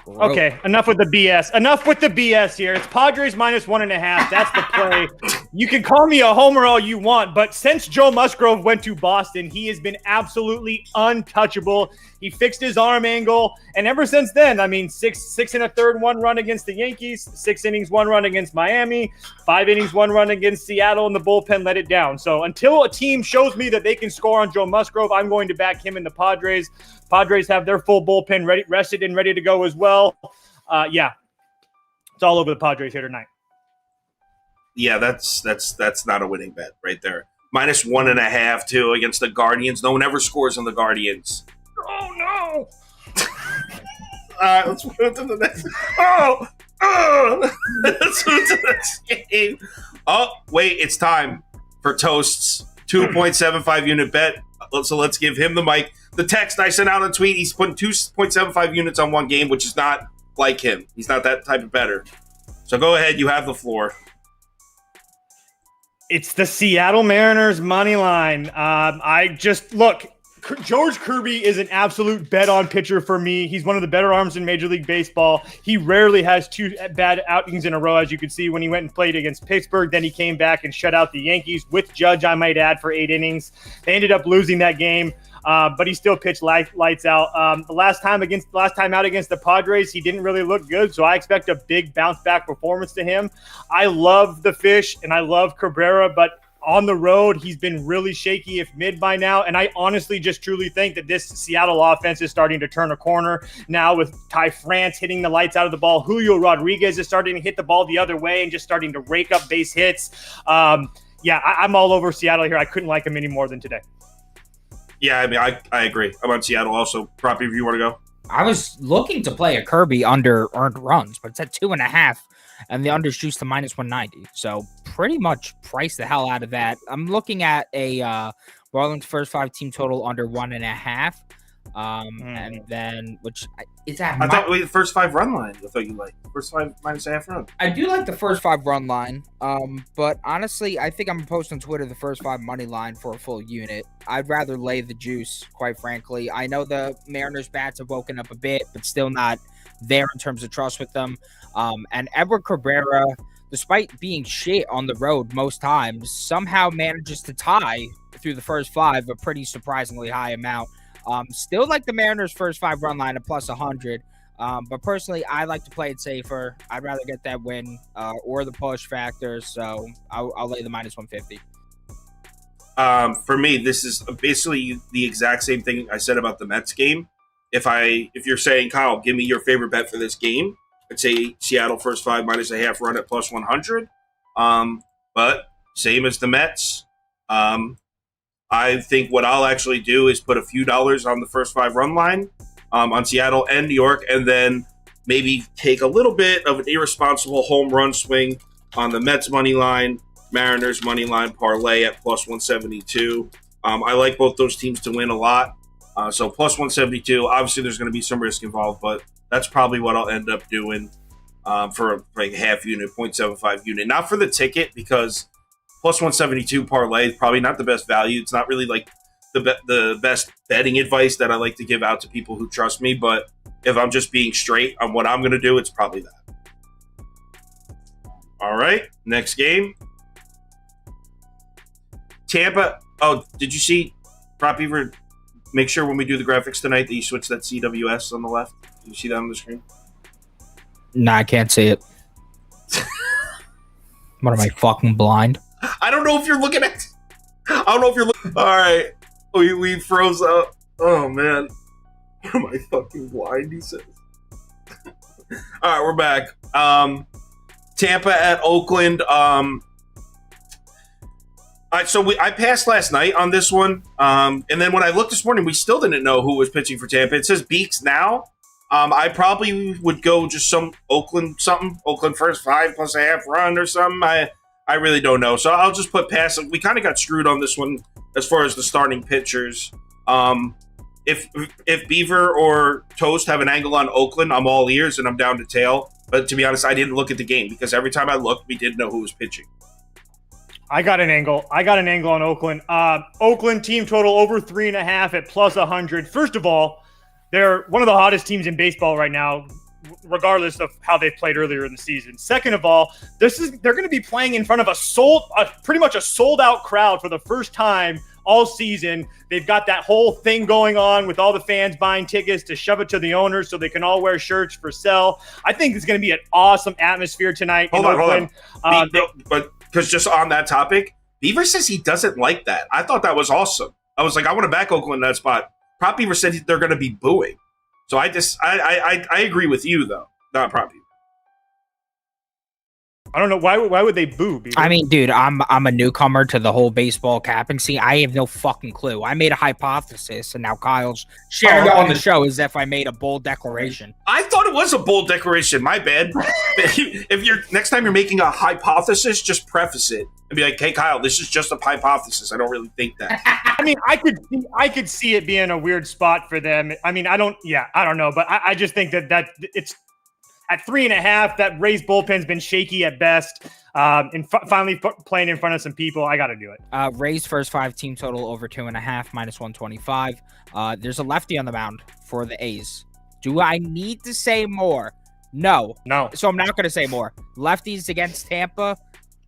Okay, enough with the BS here. It's Padres minus 1.5. That's the play. You can call me a homer all you want, but since Joe Musgrove went to Boston, he has been absolutely untouchable. He fixed his arm angle, and ever since then, I mean, 6 1/3, 1 run against the Yankees, 6 innings, 1 run against Miami, 5 innings, 1 run against Seattle, and the bullpen let it down. So until a team shows me that they can score on Joe Musgrove, I'm going to back him in the Padres. Padres have their full bullpen rested and ready to go as well. Yeah, it's all over the Padres here tonight. Yeah, that's not a winning bet right there. Minus 1.5 too against the Guardians. No one ever scores on the Guardians. Oh no! All right, let's move to the next. Let's move to the next game. Oh wait, it's time for Toast's 2.75 unit bet. So let's give him the mic. The text I sent out on tweet, he's putting 2.75 units on one game, which is not like him. He's not that type of bettor. So go ahead, you have the floor. It's the Seattle Mariners money line. George Kirby is an absolute bet-on pitcher for me. He's one of the better arms in Major League Baseball. He rarely has 2 bad outings in a row, as you could see when he went and played against Pittsburgh. Then he came back and shut out the Yankees with Judge, I might add, for 8 innings. They ended up losing that game, but he still pitched lights out. The last time out against the Padres, he didn't really look good, so I expect a big bounce-back performance to him. I love the Fish, and I love Cabrera, but on the road, he's been really shaky, if mid by now. And I honestly just truly think that this Seattle offense is starting to turn a corner now with Ty France hitting the lights out of the ball. Julio Rodriguez is starting to hit the ball the other way and just starting to rake up base hits. I'm all over Seattle here. I couldn't like him any more than today. Yeah, I mean, I agree. I'm on Seattle also. Proppy, if you want to go. I was looking to play a Kirby under earned runs, but it's at 2.5. And the under's juiced to minus 190. So pretty much price the hell out of that. I'm looking at a Marlins first 5 team total under 1.5. And then, which is at. I thought the first 5 run line. I thought you liked first 5 minus a half run. I do like the first 5 run line. But honestly, I think I'm gonna post on Twitter the first 5 money line for a full unit. I'd rather lay the juice, quite frankly. I know the Mariners bats have woken up a bit, but still not there in terms of trust with them. And Edward Cabrera, despite being shit on the road most times, somehow manages to tie through the first 5 a pretty surprisingly high amount. Still like the Mariners' first 5 run line at plus 100. But personally, I like to play it safer. I'd rather get that win or the push factor. So I'll lay the minus 150. For me, this is basically the exact same thing I said about the Mets game. If you're saying, Kyle, give me your favorite bet for this game, I'd say Seattle first 5 minus a half run at plus 100. But same as the Mets. I think what I'll actually do is put a few dollars on the first 5 run line on Seattle and New York, and then maybe take a little bit of an irresponsible home run swing on the Mets money line, Mariners money line parlay at plus 172. I like both those teams to win a lot. So plus 172, obviously there's going to be some risk involved, but that's probably what I'll end up doing for like half unit, 0.75 unit. Not for the ticket, because plus 172 parlay is probably not the best value. It's not really like the best betting advice that I like to give out to people who trust me. But if I'm just being straight on what I'm going to do, it's probably that. All right, next game. Tampa. Oh, did you see Prop Beaver? Make sure when we do the graphics tonight that you switch that CWS on the left. Did you see that on the screen? Nah, I can't see it. What, am I fucking blind? I don't know if you're looking at. I don't know if you're looking. All right, we froze up. Oh man, am I fucking blind? He says. All right, we're back. Tampa at Oakland. All right, so I passed last night on this one, and then when I looked this morning, we still didn't know who was pitching for Tampa. It says Beeks now. I probably would go just some Oakland first 5 plus a half run or something. I really don't know, so I'll just put pass. We kind of got screwed on this one as far as the starting pitchers. If Beaver or Toast have an angle on Oakland, I'm all ears and I'm down to tail. But to be honest, I didn't look at the game because every time I looked, we didn't know who was pitching. I got an angle on Oakland. Oakland team total over 3.5 at plus 100. First of all, they're one of the hottest teams in baseball right now, regardless of how they played earlier in the season. Second of all, they're going to be playing in front of pretty much a sold out crowd for the first time all season. They've got that whole thing going on with all the fans buying tickets to shove it to the owners so they can all wear shirts for sale. I think it's going to be an awesome atmosphere tonight in Oakland. But because just on that topic, Beaver says he doesn't like that. I thought that was awesome. I was like, I want to back Oakland in that spot. Prop Beaver said they're going to be booing. So I agree with you, though. Not Prop Beaver. I don't know. Why would they boo, Beaver? I mean, dude, I'm a newcomer to the whole baseball capping scene. I have no fucking clue. I made a hypothesis, and now Kyle's sharing it on the show as if I made a bold declaration. I thought it was a bold declaration. My bad. If you're next time you're making a hypothesis, just preface it and be like, "Hey, Kyle, this is just a hypothesis. I don't really think that." I mean, I could see it being a weird spot for them. I mean, I don't know, but I just think that it's. At 3.5, that Rays bullpen's been shaky at best. And finally playing in front of some people, I got to do it. Rays first 5 team total over 2.5 minus 125. There's a lefty on the mound for the A's. Do I need to say more? No. So I'm not going to say more. Lefties against Tampa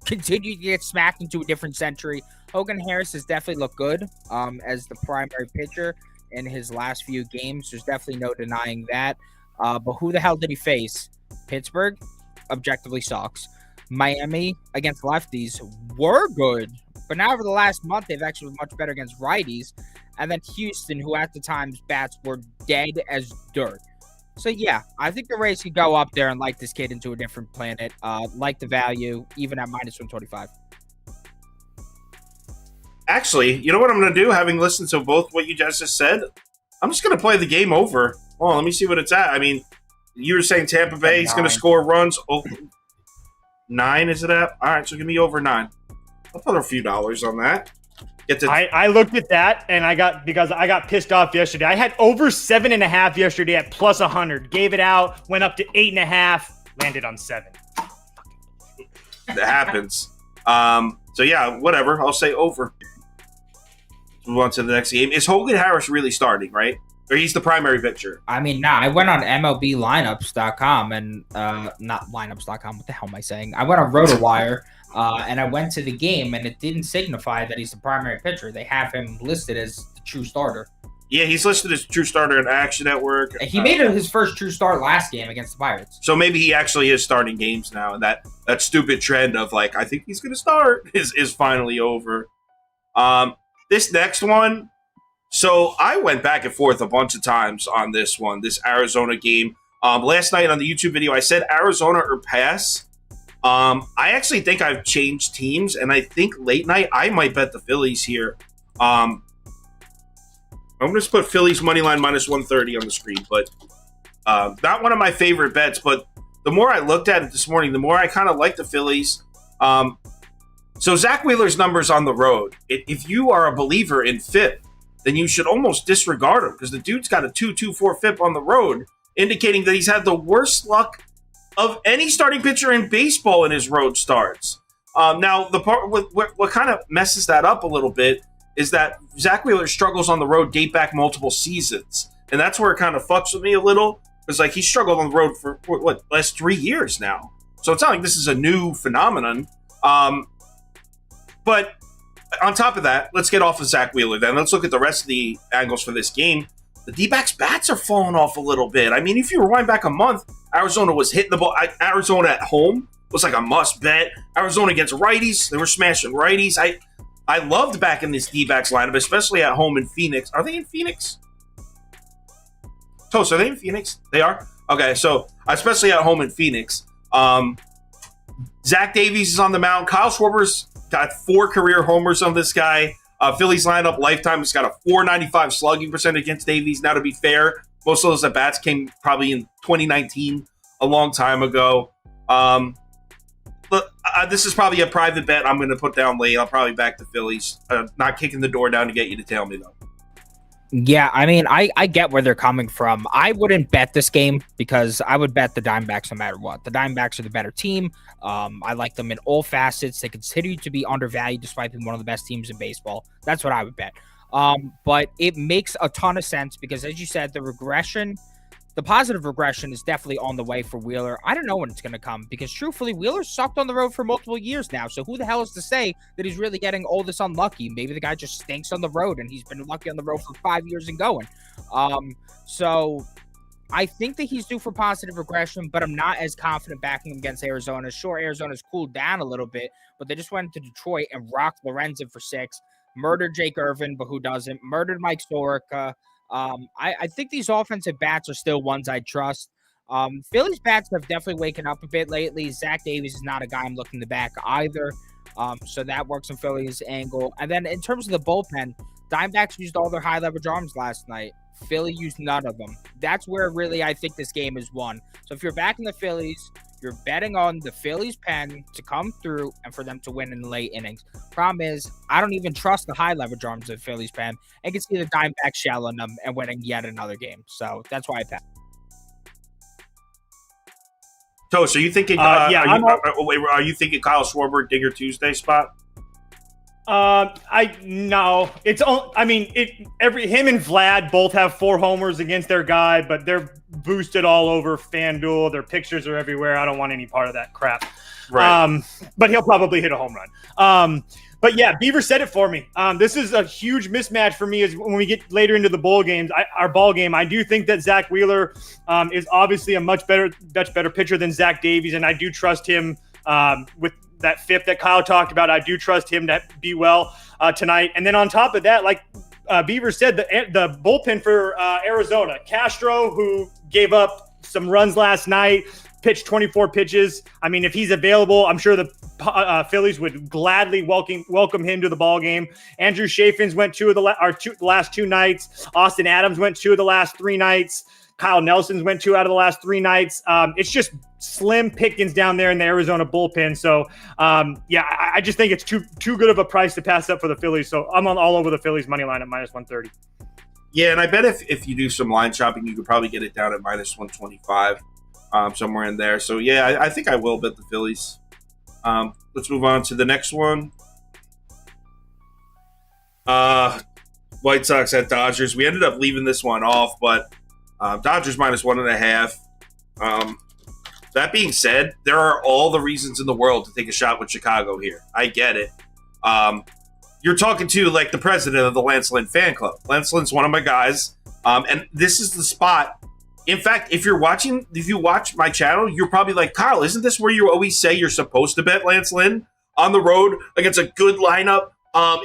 continue to get smacked into a different century. Hogan Harris has definitely looked good as the primary pitcher in his last few games. There's definitely no denying that. But who the hell did he face? Pittsburgh objectively sucks. Miami against lefties were good, but now over the last month they've actually been much better against righties. And then Houston, who at the time's bats were dead as dirt. So yeah, I think the Rays could go up there and light this kid into a different planet. Like the value, even at minus 125. Actually, you know what I'm going to do? Having listened to both what you guys just said, I'm just going to play the game over. Oh, let me see what it's at. I mean, you were saying Tampa Bay is going to score runs. 9 is it at? All right, so give me over 9. I'll put a few dollars on that. I looked at that and I got pissed off yesterday. I had over 7.5 yesterday at plus 100. Gave it out, went up to 8.5, landed on 7. That happens. So yeah, whatever. I'll say over. Move on to the next game. Is Hogan Harris really starting, right? Or he's the primary pitcher? I mean, nah, I went on MLB lineups.com and not lineups.com. What the hell am I saying? I went on RotoWire and I went to the game and it didn't signify that he's the primary pitcher. They have him listed as the true starter. Yeah, he's listed as true starter in Action Network. He made his first true start last game against the Pirates. So maybe he actually is starting games now, and that stupid trend of like, I think he's going to start is finally over. This next one, so I went back and forth a bunch of times on this one, this Arizona game. Last night on the YouTube video, I said Arizona or pass. I actually think I've changed teams, and I think late night I might bet the Phillies here. I'm going to put Phillies money line minus 130 on the screen, but not one of my favorite bets. But the more I looked at it this morning, the more I kind of like the Phillies. So Zach Wheeler's numbers on the road, if you are a believer in FIP, then you should almost disregard him because the dude's got a 2.24 FIP on the road, indicating that he's had the worst luck of any starting pitcher in baseball in his road starts. Now, the part what kind of messes that up a little bit is that Zach Wheeler's struggles on the road date back multiple seasons. And that's where it kind of fucks with me a little. Because, like, he struggled on the road for, last 3 years now. So it's not like this is a new phenomenon. But on top of that, let's get off of Zach Wheeler then. Let's look at the rest of the angles for this game. The D-backs' bats are falling off a little bit. I mean, if you rewind back a month, Arizona was hitting the ball. Arizona at home was like a must bet. Arizona against righties, they were smashing righties. I loved backing this D-backs lineup, especially at home in Phoenix. Are they in Phoenix? Toast, are they in Phoenix? They are? Okay, so especially at home in Phoenix. Zach Davies is on the mound. Kyle Schwarber's got 4 career homers on this guy. Phillies lineup lifetime has got a .495 slugging percent against Davies. Now, to be fair, most of those at-bats came probably in 2019, a long time ago. This is probably a private bet I'm going to put down late. I'll probably back the Phillies. Not kicking the door down to get you to tell me, though. Yeah, I mean, I get where they're coming from. I wouldn't bet this game because I would bet the Diamondbacks no matter what. The Diamondbacks are the better team. I like them in all facets. They continue to be undervalued despite being one of the best teams in baseball. That's what I would bet. But it makes a ton of sense because, as you said, the positive regression is definitely on the way for Wheeler. I don't know when it's going to come because, truthfully, Wheeler's sucked on the road for multiple years now. So who the hell is to say that he's really getting all this unlucky? Maybe the guy just stinks on the road and he's been lucky on the road for 5 years and going. So I think that he's due for positive regression, but I'm not as confident backing him against Arizona. Sure, Arizona's cooled down a little bit, but they just went to Detroit and rocked Lorenzen for 6, murdered Jake Irvin, but who doesn't, murdered Mike Soroka. I think these offensive bats are still ones I trust. Phillies bats have definitely waken up a bit lately. Zach Davies is not a guy I'm looking to back either. So that works in Phillies' angle. And then in terms of the bullpen, Diamondbacks used all their high leverage arms last night. Philly used none of them. That's where really I think this game is won. So if you're backing the Phillies, you're betting on the Phillies pen to come through and for them to win in the late innings. Problem is, I don't even trust the high leverage arms of the Phillies pen. I can see the Diamondbacks shelling them and winning yet another game. So that's why I bet. So you thinking? Are you thinking Kyle Schwarber Digger Tuesday spot? No. It's all. I mean, him and Vlad both have 4 homers against their guy, but they're boosted all over FanDuel. Their pictures are everywhere. I don't want any part of that crap. Right. But he'll probably hit a home run. But yeah, Beaver said it for me. This is a huge mismatch for me is when we get later into the ball game. I do think that Zach Wheeler is obviously a much better pitcher than Zach Davies, and I do trust him with that FIP that Kyle talked about. I do trust him to be well tonight. And then on top of that, like Beaver said, the bullpen for Arizona, Castro, who gave up some runs last night, pitched 24 pitches. I mean, if he's available, I'm sure the Phillies would gladly welcome him to the ball game. Andrew Chafin's went the last 2 nights. Austin Adams went 2 of the last 3 nights. Kyle Nelson's went 2 out of the last 3 nights. It's just slim pickings down there in the Arizona bullpen. So, I just think it's too good of a price to pass up for the Phillies. So I'm all over the Phillies money line at minus 130. Yeah, and I bet if you do some line shopping, you could probably get it down at minus 125, somewhere in there. So, yeah, I think I will bet the Phillies. Let's move on to the next one. White Sox at Dodgers. We ended up leaving this one off, but Dodgers minus 1.5. That being said, there are all the reasons in the world to take a shot with Chicago here. I get it. you're talking to like the president of the Lance Lynn fan club. Lance Lynn's one of my guys, and this is the spot. In fact, if you watch my channel, you're probably like, Kyle, isn't this where you always say you're supposed to bet Lance Lynn on the road against a good lineup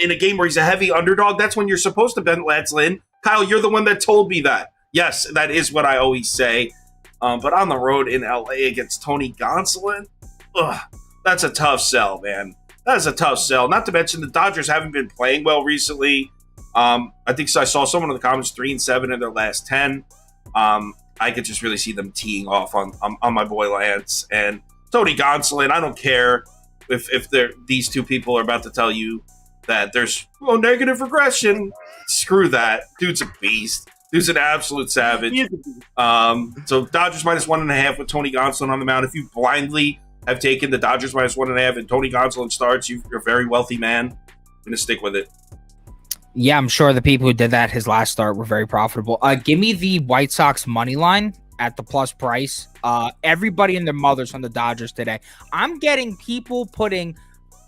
in a game where he's a heavy underdog? That's when you're supposed to bet Lance Lynn. Kyle, you're the one that told me that. Yes, that is what I always say. But on the road in LA against Tony Gonsolin, that's a tough sell, man. That is a tough sell. Not to mention the Dodgers haven't been playing well recently. I think I saw someone in the comments 3-7 in their last 10. I could just really see them teeing off on my boy Lance and Tony Gonsolin. I don't care if these two people are about to tell you that there's negative regression. Screw that. Dude's a beast. Dude's an absolute savage. So Dodgers -1.5 with Tony Gonsolin on the mound. If you blindly have taken the Dodgers -1.5 and Tony Gonsolin starts, you're a very wealthy man. I'm going to stick with it. Yeah, I'm sure the people who did that his last start were very profitable. Give me the White Sox money line at the plus price. Everybody and their mothers on the Dodgers today. I'm getting people putting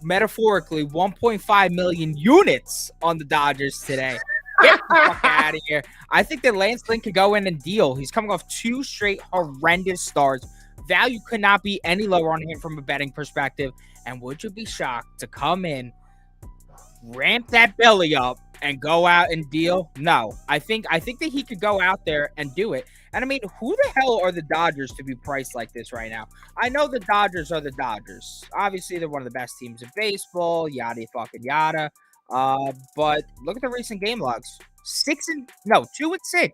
metaphorically 1.5 million units on the Dodgers today. Get the fuck out of here. I think that Lance Lynn could go in and deal. He's coming off 2 straight horrendous starts. Value could not be any lower on him from a betting perspective. And would you be shocked to come in, ramp that belly up, and go out and deal? No. I think that he could go out there and do it. And I mean, who the hell are the Dodgers to be priced like this right now? I know the Dodgers are the Dodgers. Obviously, they're one of the best teams in baseball, yada fucking yada. But look at the recent game logs. 2-6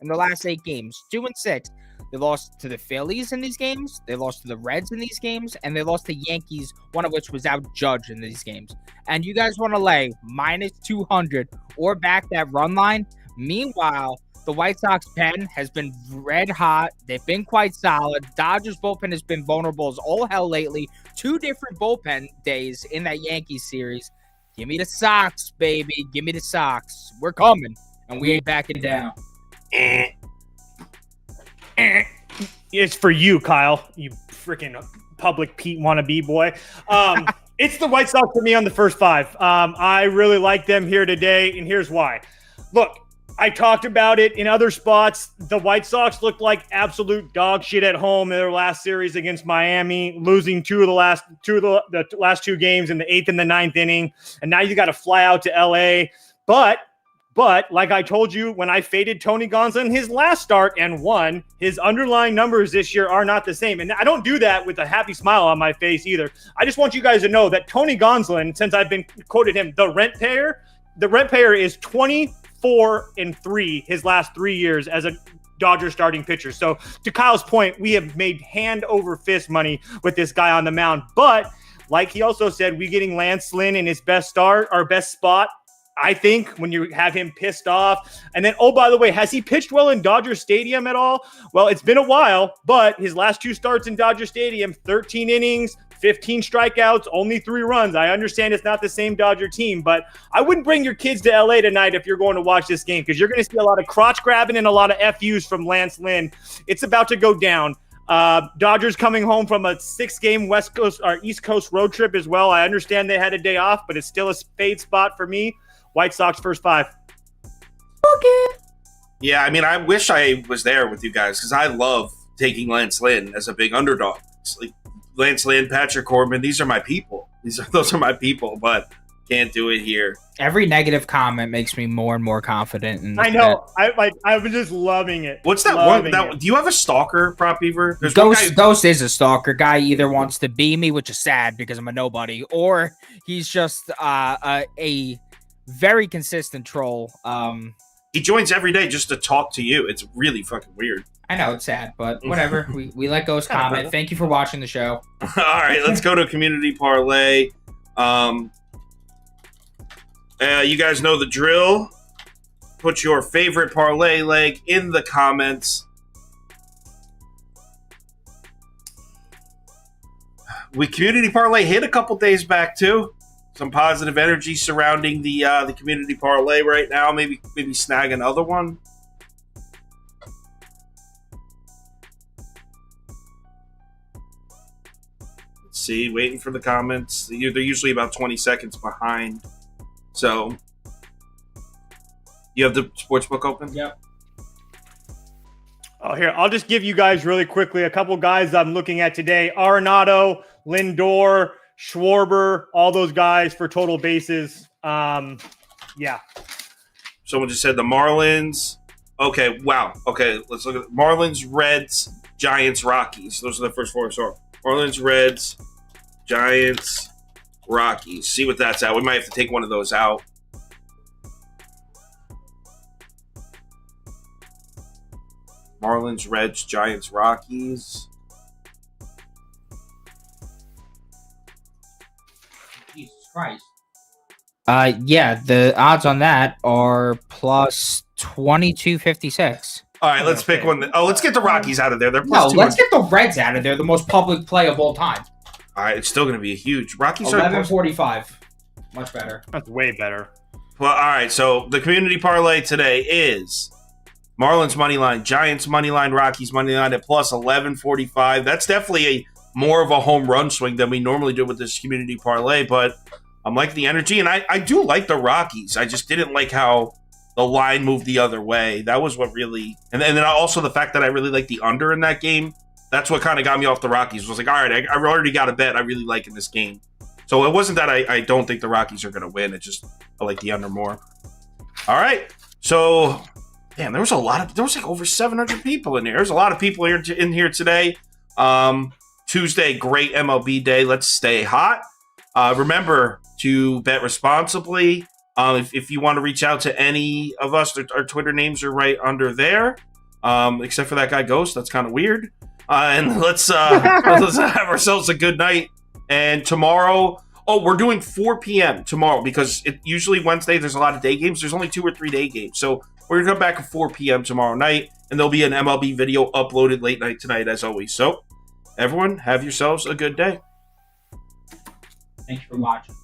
in the last 8 games. 2-6. They lost to the Phillies in these games. They lost to the Reds in these games. And they lost to Yankees, one of which was outjudged in these games. And you guys want to lay -200 or back that run line? Meanwhile, the White Sox pen has been red hot. They've been quite solid. Dodgers bullpen has been vulnerable as all hell lately. 2 different bullpen days in that Yankees series. Give me the Sox, baby. Give me the Sox. We're coming, and we ain't backing down. It's for you, Kyle. You freaking public Pete wannabe boy. It's the White Sox for me on the first 5. I really like them here today, and here's why. Look, I talked about it in other spots. The White Sox looked like absolute dog shit at home in their last series against Miami, losing the last 2 games in the 8th and the 9th inning. And now you got to fly out to LA. But like I told you, when I faded Tony Gonsolin his last start and won, his underlying numbers this year are not the same. And I don't do that with a happy smile on my face either. I just want you guys to know that Tony Gonsolin, since I've been quoted him, the rent payer is 24-3 his last 3 years as a Dodger starting pitcher. So to Kyle's point, we have made hand over fist money with this guy on the mound. But like he also said, we're getting Lance Lynn in his best start, our best spot. I think when you have him pissed off. And then, oh, by the way, has he pitched well in Dodger Stadium at all? Well, it's been a while, but his last 2 starts in Dodger Stadium, 13 innings, 15 strikeouts, only 3 runs. I understand it's not the same Dodger team, but I wouldn't bring your kids to LA tonight if you're going to watch this game, because you're going to see a lot of crotch grabbing and a lot of FUs from Lance Lynn. It's about to go down. Dodgers coming home from a 6-game West Coast or East Coast road trip as well. I understand they had a day off, but it's still a fade spot for me. White Sox first 5. Okay. Yeah, I mean, I wish I was there with you guys because I love taking Lance Lynn as a big underdog. It's like Lance Lynn, Patrick Corbin, those are my people, but can't do it here. Every negative comment makes me more and more confident in this I know. I'm just loving it. What's that one? Do you have a stalker, Prop Beaver? Ghost is a stalker. Guy either wants to be me, which is sad because I'm a nobody, or he's just a very consistent troll. He joins every day just to talk to you. It's really fucking weird. I know, it's sad, but whatever. we let Ghost comment. Thank you for watching the show. All right, let's go to Community Parlay. You guys know the drill. Put your favorite parlay leg in the comments. Community Parlay hit a couple days back too. Some positive energy surrounding the Community Parlay right now. Maybe snag another one. Let's see. Waiting for the comments. They're usually about 20 seconds behind. So, you have the sportsbook open? Yep. Oh, here, I'll just give you guys really quickly a couple guys I'm looking at today. Arenado, Lindor, Schwarber, all those guys for total bases. Yeah. Someone just said the Marlins. Okay, wow. Okay, let's look at Marlins, Reds, Giants, Rockies. Those are the first 4 I saw. Marlins, Reds, Giants, Rockies. See what that's at. We might have to take one of those out. Marlins, Reds, Giants, Rockies. Jesus Christ. Yeah, the odds on that are plus 2256. All right, let's pick one. Let's get the Rockies out of there. They're No, plus 200. let's get the Reds out of there, the most public play of all time. All right, it's still going to be a huge. Rockies are 1145. Much better. That's way better. Well, all right, so the community parlay today is Marlins money line, Giants money line, Rockies money line at plus 1145. That's definitely more of a home run swing than we normally do with this community parlay, but I'm liking the energy, and I do like the Rockies. I just didn't like how the line moved the other way. That was what really, and then also the fact that I really like the under in that game. That's what kind of got me off the Rockies. I was like, all right, I already got a bet I really like in this game. So it wasn't that I don't think the Rockies are going to win. It just, I like the under more. All right. So, damn, there was like over 700 people in here. There's a lot of people in here today. Tuesday, great MLB day. Let's stay hot. Remember to bet responsibly. If you want to reach out to any of us, our Twitter names are right under there. Except for that guy Ghost. That's kind of weird. And let's have ourselves a good night. And tomorrow, we're doing 4 p.m. tomorrow because usually Wednesday there's a lot of day games. There's only 2 or 3 day games. So we're going to come back at 4 p.m. tomorrow night, and there'll be an MLB video uploaded late night tonight as always. So everyone, have yourselves a good day. Thanks for watching.